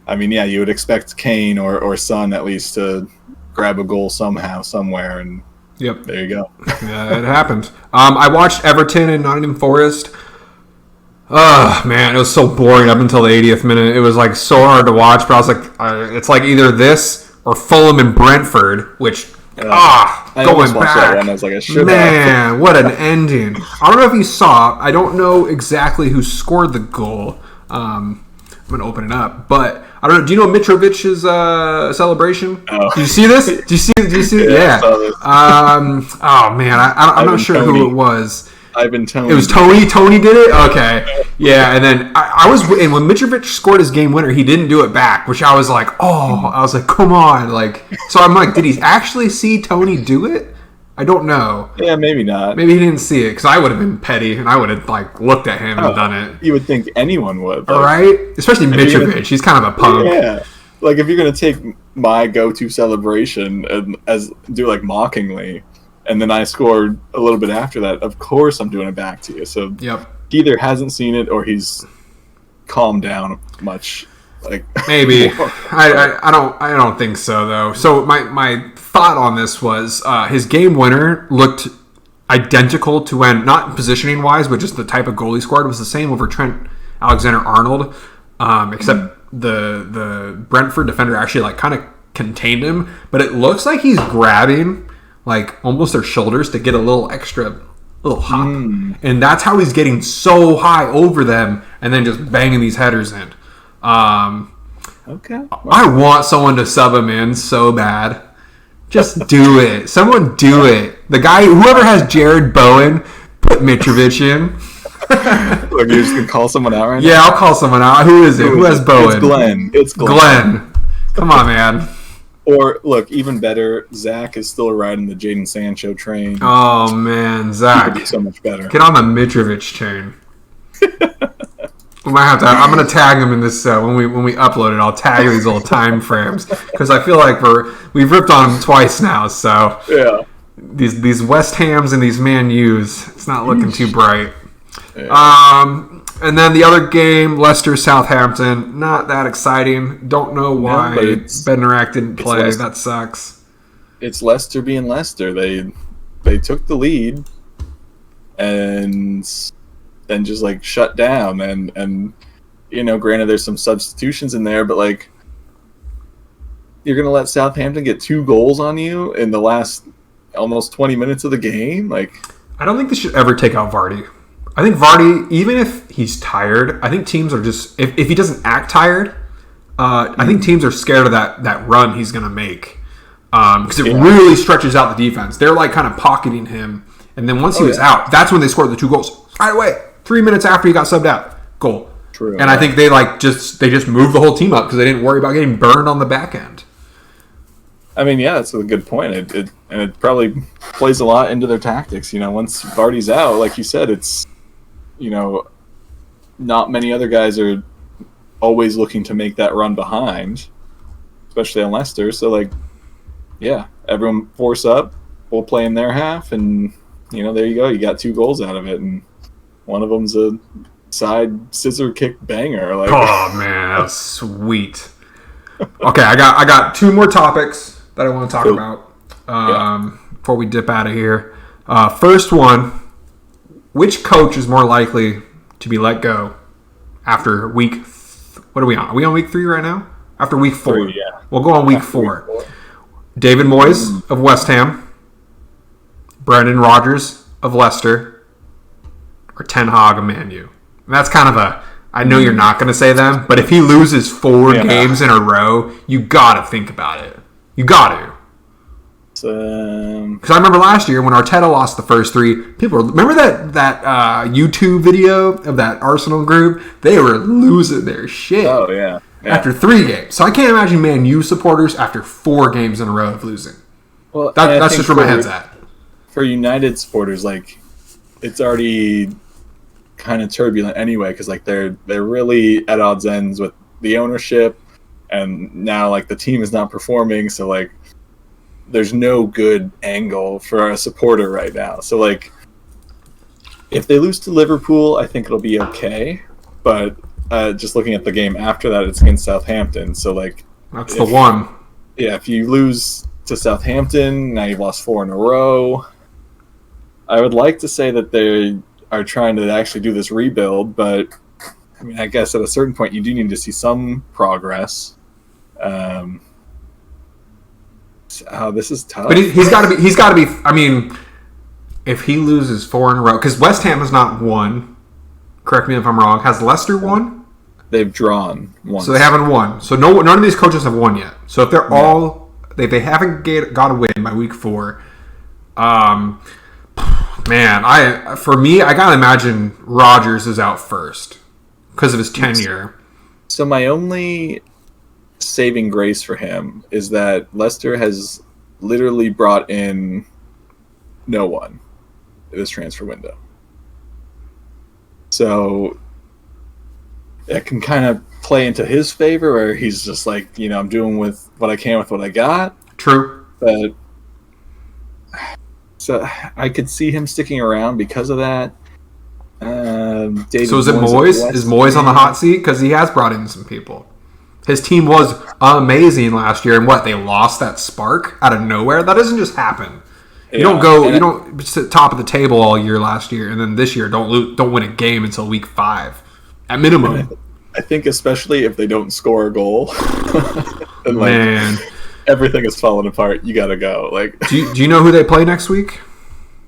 I mean, yeah, you would expect Kane or Son at least to grab a goal somehow, somewhere, and yep, there you go. Yeah, it happened. I watched Everton and Nottingham Forest. Oh, man, it was so boring up until the 80th minute. It was, like, so hard to watch, but I was like, it's like either this or Fulham and Brentford, which, I going watched back. that one. I was like, I should Man, have. what an ending. I don't know if you saw, I don't know exactly who scored the goal. I'm going to open it up, but I don't know. Do you know Mitrovic's celebration? Oh. Did you see this? Did you see it? Yeah. I saw this. Oh, man, I'm not sure who it was. Ivan Toney. It was Tony. Tony did it? Okay. Yeah, and then and when Mitrovic scored his game winner, he didn't do it back, which I was like, come on. Like, so I'm like, did he actually see Tony do it? I don't know. Yeah, maybe not. Maybe he didn't see it, because I would have been petty, and I would have, like, looked at him and done it. You would think anyone would. All right? Especially Mitrovic. He's kind of a punk. Yeah. Like, if you're going to take my go-to celebration and do, like, mockingly, and then I scored a little bit after that, of course I'm doing it back to you. So yep. He either hasn't seen it or he's calmed down much. Like maybe. I don't think so, though. So my thought on this was his game winner looked identical to when, not positioning wise, but just the type of goal he scored was the same over Trent Alexander-Arnold, except the Brentford defender actually, like, kind of contained him, but it looks like he's grabbing, like, almost their shoulders to get a little hop. And that's how he's getting so high over them and then just banging these headers in. Okay. I want someone to sub him in so bad. Just do it. Someone do it. The guy, whoever has Jared Bowen, put Mitrovic in. Look, you're just going to call someone out right now? Yeah, I'll call someone out. Who is it? Who has Bowen? It's Glenn. Come on, man. Or, look, even better, Zach is still riding the Jadon Sancho train. Oh, man, Zach. He could be so much better. Get on the Mitrovic train. I'm going to tag him in this, when we upload it, I'll tag these little time frames. Because I feel like we've ripped on him twice now, so. Yeah. These West Hams and these Man U's, it's not looking too bright. Yeah. And then the other game, Leicester-Southampton, not that exciting. Don't know why Bednarak didn't play. That sucks. It's Leicester being Leicester. They took the lead and then just, like, shut down. And you know, granted, there's some substitutions in there, but, like, you're going to let Southampton get 2 goals on you in the last almost 20 minutes of the game? Like, I don't think they should ever take out Vardy. I think Vardy, even if he's tired, I think teams are just... If he doesn't act tired, I think teams are scared of that run he's going to make. Because it really stretches out the defense. They're, like, kind of pocketing him. And then once he was out, that's when they scored the 2 goals. Right away. 3 minutes after he got subbed out. Goal. True. And I think they just moved the whole team up because they didn't worry about getting burned on the back end. I mean, yeah, that's a good point. It probably plays a lot into their tactics. Once Vardy's out, like you said, it's not many other guys are always looking to make that run behind, especially on Leicester. So, everyone force up, we'll play in their half, and there you go. You got 2 goals out of it, and one of them's a side scissor kick banger. Oh man, that was sweet. Okay, I got 2 more topics that I want to talk about before we dip out of here. First one, which coach is more likely to be let go after week? What are we on? Are we on week 3 right now? After week 4, 3, yeah. We'll go on week 4. David Moyes of West Ham, Brendan Rodgers of Leicester, or Ten Hag of Man U. And that's kind of I know you're not going to say them, but if he loses 4 games in a row, you got to think about it. You got to. Because I remember last year when Arteta lost the first 3, people remember that YouTube video of that Arsenal group? They were losing their shit. Oh, yeah. After 3 games. So I can't imagine Man U supporters after 4 games in a row of losing. Well, that's just where my head's at. For United supporters, it's already kind of turbulent anyway, because they're really at odds ends with the ownership, and now the team is not performing, so there's no good angle for a supporter right now. So if they lose to Liverpool, I think it'll be okay, but just looking at the game after that, it's against Southampton, so that's the one. Yeah, if you lose to Southampton, now you've lost 4 in a row. I would like to say that they are trying to actually do this rebuild, but I mean, I guess at a certain point you do need to see some progress. This is tough. But he's got to be. I mean, if he loses 4 in a row, because West Ham has not won. Correct me if I'm wrong. Has Leicester won? They've drawn once. So they haven't won. So none of these coaches have won yet. So if they're they haven't got a win by week 4, man, I gotta imagine Rodgers is out first because of his tenure. So my only saving grace for him is that Leicester has literally brought in no one this transfer window. So it can kind of play into his favor, where he's just I'm doing with what I can with what I got. True. But so I could see him sticking around because of that. So is it Moyes? Is Moyes on the hot seat? Because he has brought in some people. His team was amazing last year, and they lost that spark out of nowhere. That doesn't just happen. You don't sit top of the table all year last year, and then this year don't win a game until week 5 at minimum. I think especially if they don't score a goal, and man, everything is falling apart. You gotta go. Do you know who they play next week?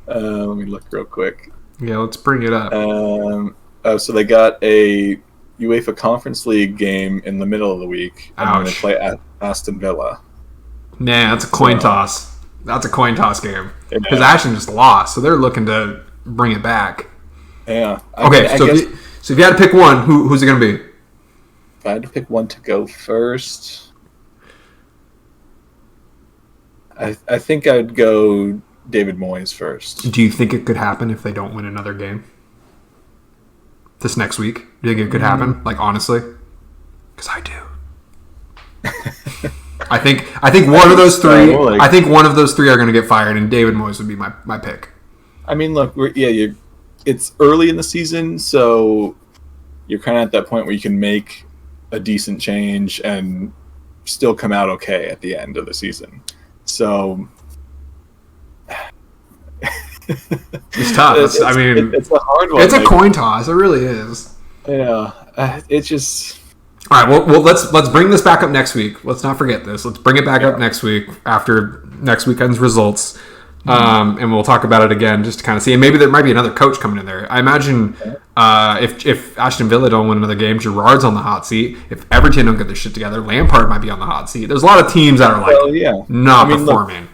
Let me look real quick. Yeah, let's bring it up. So they got a UEFA Conference League game in the middle of the week, and then they play Aston Villa. Nah, that's a coin toss. That's a coin toss game. Because Yeah. Ashton just lost, so they're looking to bring it back. Yeah. Okay, so if you had to pick one, who's it going to be? If I had to pick one to go first, I think I'd go David Moyes first. Do you think it could happen if they don't win another game this next week? Do you think it could happen? Honestly? Because I do. I think one of those 3. I think one of those 3 are going to get fired, and David Moyes would be my pick. I mean, look, it's early in the season, so you're kind of at that point where you can make a decent change and still come out okay at the end of the season. So it's tough. It's a hard one. It's a coin toss. It really is. Yeah, it's just. All right. Well, let's bring this back up next week. Let's not forget this. Let's bring it back up next week after next weekend's results, and we'll talk about it again just to kind of see. And maybe there might be another coach coming in there. I imagine if Aston Villa don't win another game, Gerrard's on the hot seat. If Everton don't get their shit together, Lampard might be on the hot seat. There's a lot of teams that are not performing.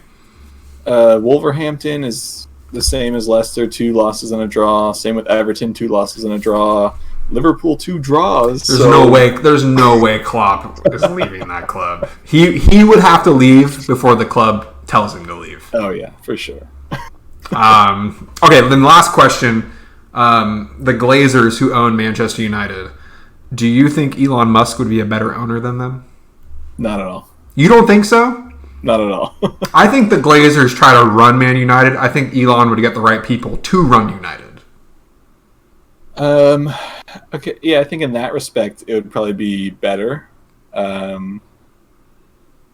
Wolverhampton is the same as Leicester, 2 losses and a draw. Same with Everton, 2 losses and a draw. Liverpool 2 draws. There's no way. There's no way Klopp is leaving that club. He would have to leave before the club tells him to leave. Oh yeah, for sure. Okay, then last question. The Glazers who own Manchester United. Do you think Elon Musk would be a better owner than them? Not at all. You don't think so? Not at all. I think the Glazers try to run Man United. I think Elon would get the right people to run United. Okay, yeah, I think in that respect it would probably be better.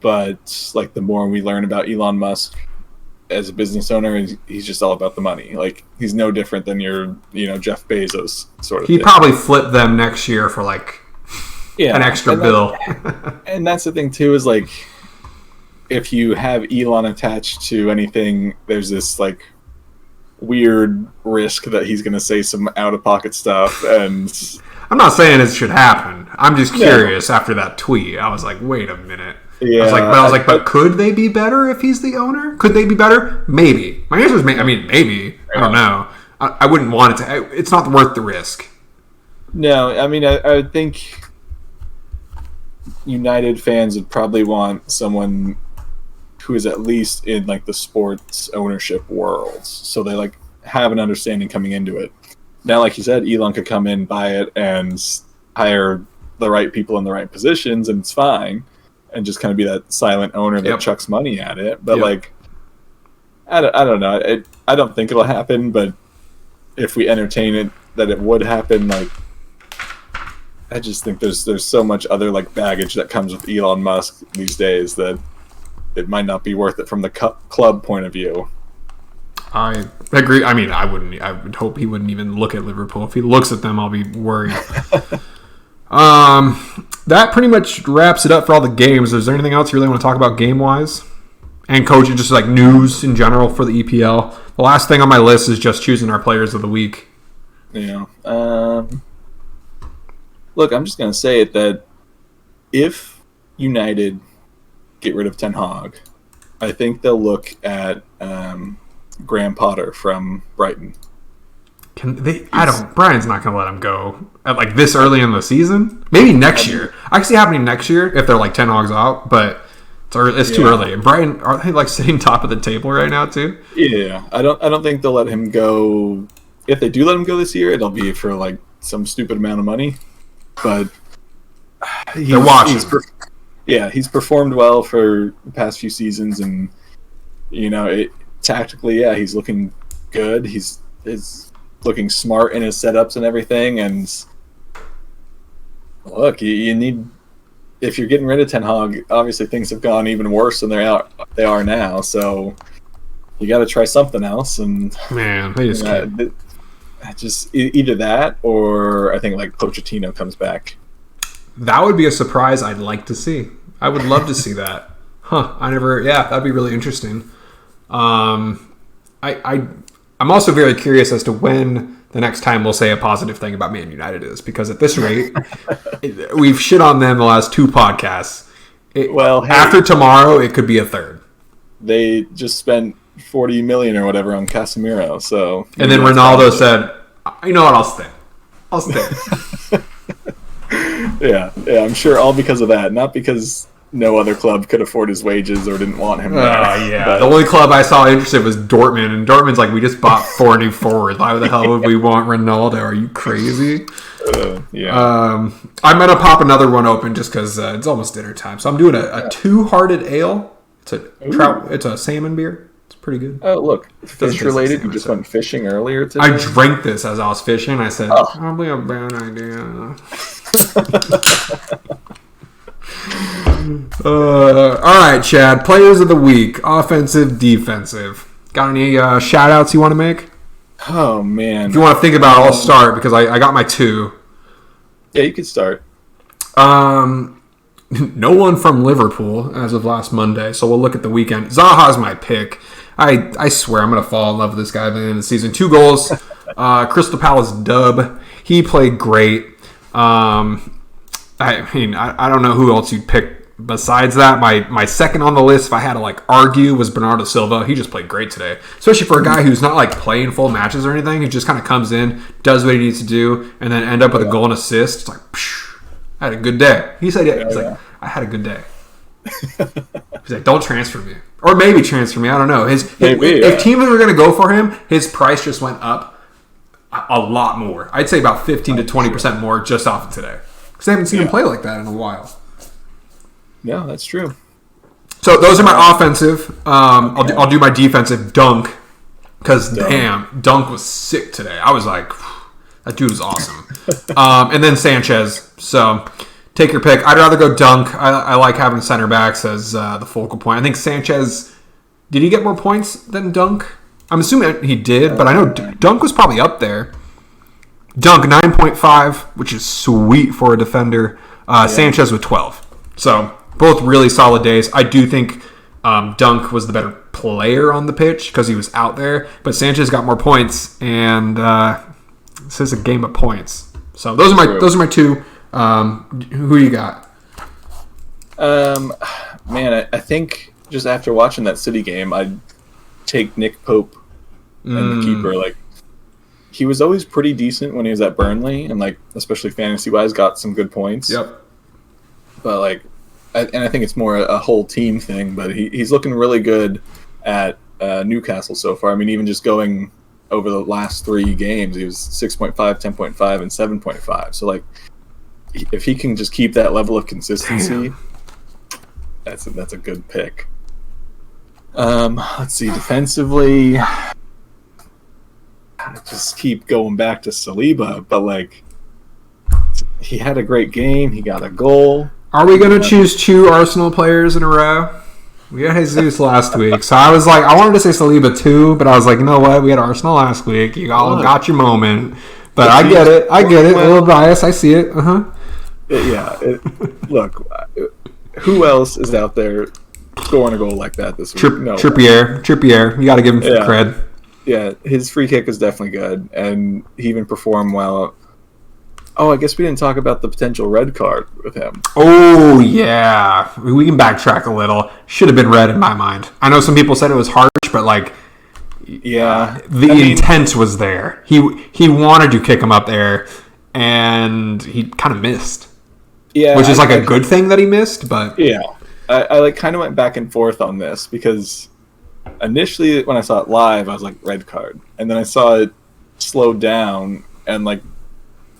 But like the more we learn about Elon Musk as a business owner, he's just all about the money. Like he's no different than your, Jeff Bezos sort of. He'd thing. probably flip them next year for like an extra bill. And that's the thing too, is like if you have Elon attached to anything, there's this like weird risk that he's going to say some out-of-pocket stuff. And I'm not saying it should happen. I'm just curious. After that tweet, I was like, wait a minute. Yeah, I was like, but could they be better if he's the owner? Could they be better? Maybe. My answer is maybe. I don't know. I wouldn't want it to. It's not worth the risk. No, I mean, I think United fans would probably want someone who is at least in like the sports ownership world, so they like have an understanding coming into it. Now, like you said, Elon could come in, buy it, and hire the right people in the right positions, and it's fine, and just kind of be that silent owner that chucks money at it. But like, I don't know. I don't think it'll happen, but if we entertain it that it would happen, like, I just think there's so much other like baggage that comes with Elon Musk these days that it might not be worth it from the club point of view. I agree. I mean, I would hope he wouldn't even look at Liverpool. If he looks at them, I'll be worried. That pretty much wraps it up for all the games. Is there anything else you really want to talk about game-wise? And coaching, just like news in general for the EPL. The last thing on my list is just choosing our players of the week. Yeah. Look, I'm just going to say it that if United get rid of Ten Hag, I think they'll look at Graham Potter from Brighton. Brian's not going to let him go at like this early in the season. Maybe next year. I can see it happening next year if they're like 10 Hag's out, but it's too early. And Brighton, are they like sitting top of the table right now too? Yeah, I don't think they'll let him go. If they do let him go this year, it'll be for like some stupid amount of money. But they're watching. He's performed well for the past few seasons, and tactically, he's looking good. He's looking smart in his setups and everything. And look, you need, if you're getting rid of Ten Hag, obviously things have gone even worse than they are now. So you got to try something else. And man, they just can't. Just either that, or I think like Pochettino comes back. That would be a surprise I'd like to see. I would love to see that. That'd be really interesting. I'm also very curious as to when the next time we'll say a positive thing about Man United is, because at this rate, we've shit on them the last two podcasts. After tomorrow, it could be a third. They just spent 40 million or whatever on Casemiro, so. And then Ronaldo said, "You know what? I'll stay." Yeah, I'm sure all because of that, not because no other club could afford his wages or didn't want him there. The only club I saw interested was Dortmund, and Dortmund's like, we just bought 4 new forwards. Why the hell would we want Ronaldo? Are you crazy? I'm gonna pop another one open just because it's almost dinner time. So I'm doing a two-hearted ale. It's a salmon beer. It's pretty good. Oh, look, fish related. You just went fishing earlier today. I drank this as I was fishing. I said, probably a bad idea. All right, Chad. Players of the week, offensive, defensive. Got any shout outs you want to make? Oh man! If you want to think about it, I'll start because I got my 2. Yeah, you can start. No one from Liverpool as of last Monday, so we'll look at the weekend. Zaha's my pick. I swear I'm going to fall in love with this guy by the end of the season. 2 goals. Crystal Palace dub. He played great. I mean, I don't know who else you'd pick besides that, my second on the list, if I had to like argue, was Bernardo Silva. He just played great today, especially for a guy who's not like playing full matches or anything. He just kind of comes in, does what he needs to do, and then end up with a goal and assist. It's like, psh, I had a good day. He said, "Yeah, he's like, I had a good day." He's like, "Don't transfer me, or maybe transfer me." I don't know. If teams were going to go for him, his price just went up a lot more. I'd say about 15 to 20% more just off of today, because I haven't seen him play like that in a while. Yeah, that's true. So those are my offensive. I'll do my defensive. Dunk, because damn, Dunk was sick today. I was like, that dude was awesome. And then Sanchez. So take your pick. I'd rather go Dunk. I like having center backs as the focal point. I think Sanchez, did he get more points than Dunk? I'm assuming he did, but I know Dunk was probably up there. Dunk 9.5, which is sweet for a defender. Sanchez with 12. So both really solid days. I do think Dunk was the better player on the pitch because he was out there, but Sanchez got more points, and this is a game of points. So those are my two. Who you got? Man, I think just after watching that City game, I'd take Nick Pope and the keeper. Like, he was always pretty decent when he was at Burnley, and like especially fantasy wise, got some good points. Yep. But like, I think it's more a whole team thing. But he's looking really good at Newcastle so far. I mean, even just going over the last 3 games, he was 6.5, 10.5, and 7.5. So like, if he can just keep that level of consistency, that's a good pick. Let's see, defensively, I just keep going back to Saliba, but like, he had a great game. He got a goal. Are we going to choose 2 Arsenal players in a row? We had Jesus last week, so I was like, I wanted to say Saliba too, but I was like, you know what? We had Arsenal last week. You all got your moment, but I get it. A little bias. I see it. Look, who else is out there scoring a goal like that this week? No. Trippier. You got to give him some cred. Yeah, his free kick is definitely good, and he even performed well. Oh, I guess we didn't talk about the potential red card with him. Oh, yeah. We can backtrack a little. Should have been red in my mind. I know some people said it was harsh, but like, yeah, intent was there. He wanted to kick him up there, and he kind of missed. Yeah, which is like a good thing that he missed, but yeah, I like kind of went back and forth on this because initially when I saw it live, I was like red card, and then I saw it slowed down, and like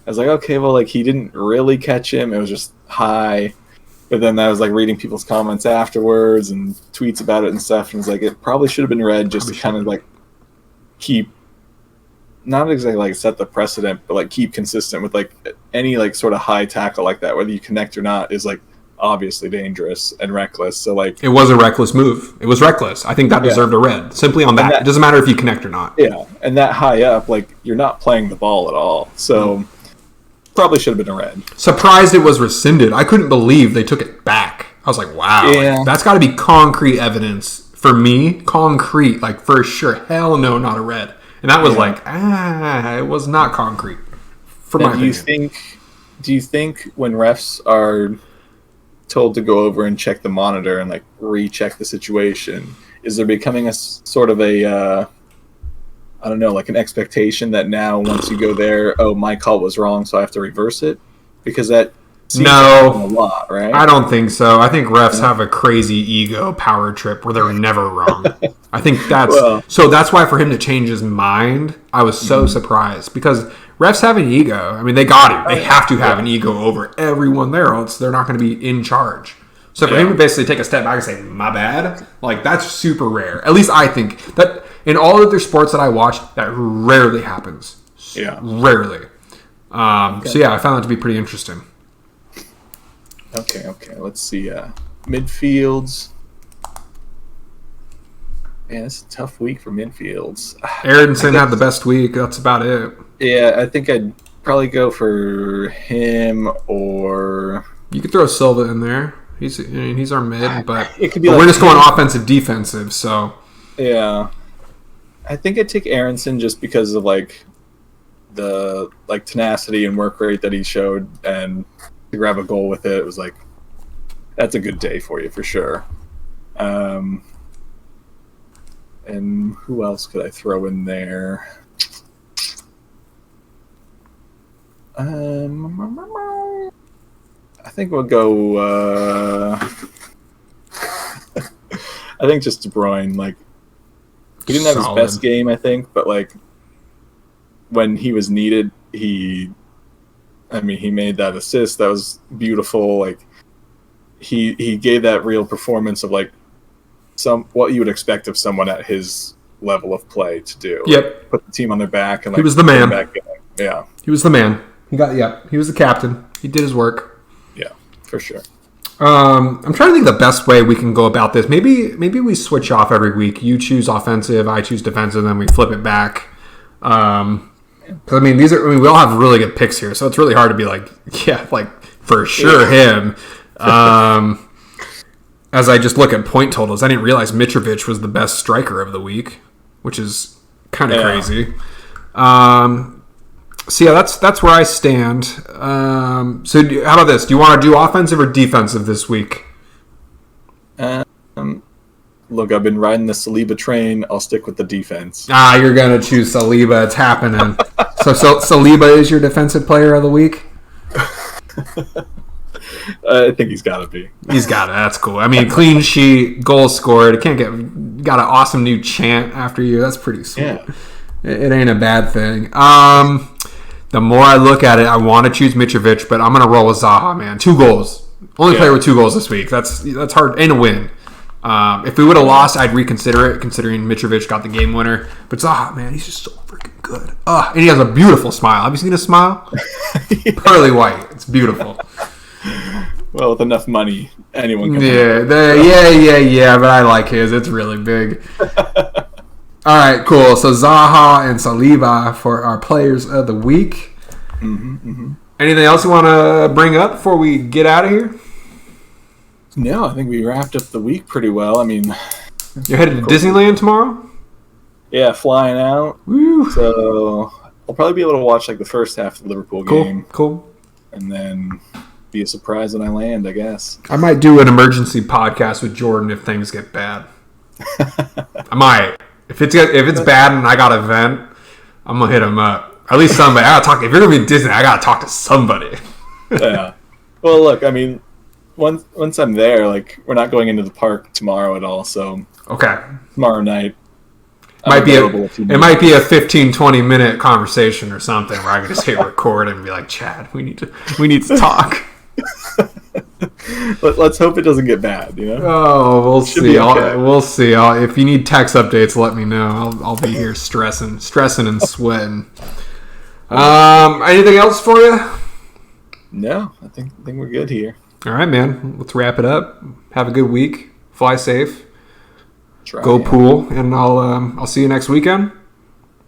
I was like, okay, well, like he didn't really catch him; it was just high. But then I was like reading people's comments afterwards and tweets about it and stuff, and it's like it probably should have been red just to kind of like keep. Not exactly like set the precedent, but like keep consistent with like any like sort of high tackle like that, whether you connect or not, is like obviously dangerous and reckless. So like, it was a reckless move. It was reckless. I think that deserved a red simply on that. It doesn't matter if you connect or not. Yeah, and that high up, like you're not playing the ball at all. So probably should have been a red. Surprised it was rescinded. I couldn't believe they took it back. I was like, wow, like, that's got to be concrete evidence for me. Concrete, like for sure. Hell no, not a red. And that was it was not concrete. For my opinion. Do you think when refs are told to go over and check the monitor and like recheck the situation, is there becoming a sort of a I don't know, like an expectation that now once you go there, oh, my call was wrong, so I have to reverse it? Because that seems to happen a lot, right? I don't think so. I think refs have a crazy ego power trip where they're never wrong. I think that's so that's why for him to change his mind, I was so surprised because refs have an ego. I mean, they got it. They have to have an ego over everyone there, else they're not going to be in charge. So for him to basically take a step back and say, my bad, like that's super rare. At least I think that in all other sports that I watch, that rarely happens. Yeah. Rarely. So yeah, I found that to be pretty interesting. Okay. Let's see. Midfields. Man, it's a tough week for midfields. Aronson had the best week. That's about it. Yeah, I think I'd probably go for him or... You could throw Silva in there. He's our mid, but it could be we're just going offensive, defensive, so... Yeah. I think I'd take Aronson just because of, like, the tenacity and work rate that he showed, and to grab a goal with it was like That's a good day for you for sure. And who else could I throw in there? I think we'll go. I think just De Bruyne. Like, he didn't have his best game, I think, but like when he was needed, he made that assist. That was beautiful. Like, he gave that real performance of like what you would expect of someone at his level of play to do. Yep. Like, put the team on their back and like he was the man. Yeah. He was the man. He was the captain. He did his work. Yeah, for sure. I'm trying to think the best way we can go about this. Maybe we switch off every week. You choose offensive, I choose defensive, then we flip it back. Because we all have really good picks here, so it's really hard to be like, yeah, like for sure him. As I just look at point totals, I didn't realize Mitrovic was the best striker of the week, which is kind of crazy. So yeah, that's where I stand. So how about this? Do you want to do offensive or defensive this week? Look, I've been riding the SALIBA train. I'll stick with the defense. You're gonna choose SALIBA. It's happening. So SALIBA is your defensive player of the week? I think he's got to be. He's got it. That's cool. I mean, clean sheet, goals scored. Got an awesome new chant after you. That's pretty sweet. Yeah. It ain't a bad thing. The more I look at it, I want to choose Mitrovic, but I'm gonna roll with Zaha, man. 2 goals. Only player with 2 goals this week. That's hard. Ain't a win. If we would have lost, I'd reconsider it, considering Mitrovic got the game winner. But Zaha, man, he's just so freaking good. And he has a beautiful smile. Have you seen his smile? Pearly white. It's beautiful. Well, with enough money, anyone can. Yeah. But I like his. It's really big. All right, cool. So Zaha and SALIBA for our players of the week. Anything else you want to bring up before we get out of here? No, I think we wrapped up the week pretty well. I mean, you're headed to Disneyland tomorrow? Yeah, flying out. Woo. So I'll probably be able to watch like the first half of the Liverpool game. Cool. And then be a surprise when I land, I guess. I might do an emergency podcast with Jordan if things get bad. I might. If it's bad and I got a vent, I'm gonna hit him up. At least somebody. I gotta talk. If you're gonna be at Disney, I gotta talk to somebody. Yeah. Well, look. I mean, once I'm there, like, we're not going into the park tomorrow at all. So tomorrow night. It might be a 15-20 minute conversation or something where I can just hit record and be like, Chad, we need to talk. Let's hope it doesn't get bad, you know? Oh, we'll see. Okay. We'll see. If you need text updates, let me know. I'll be here stressing and sweating. Anything else for you? No, I think we're good here. All right, man. Let's wrap it up. Have a good week. Fly safe. Go pool, and I'll see you next weekend.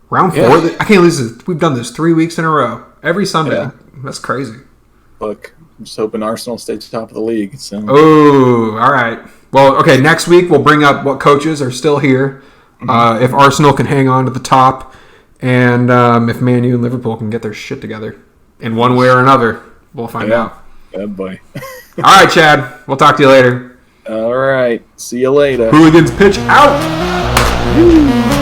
Round 4. I can't believe this. We've done this 3 weeks in a row. Every Sunday. Yeah. That's crazy. Look, I'm just hoping Arsenal stays top of the league. So. Oh, all right. Well, okay, next week we'll bring up what coaches are still here. If Arsenal can hang on to the top, and if Man U and Liverpool can get their shit together in one way or another. We'll find out. Good boy. All right, Chad. We'll talk to you later. All right. See you later. Hooligans pitch out. Woo.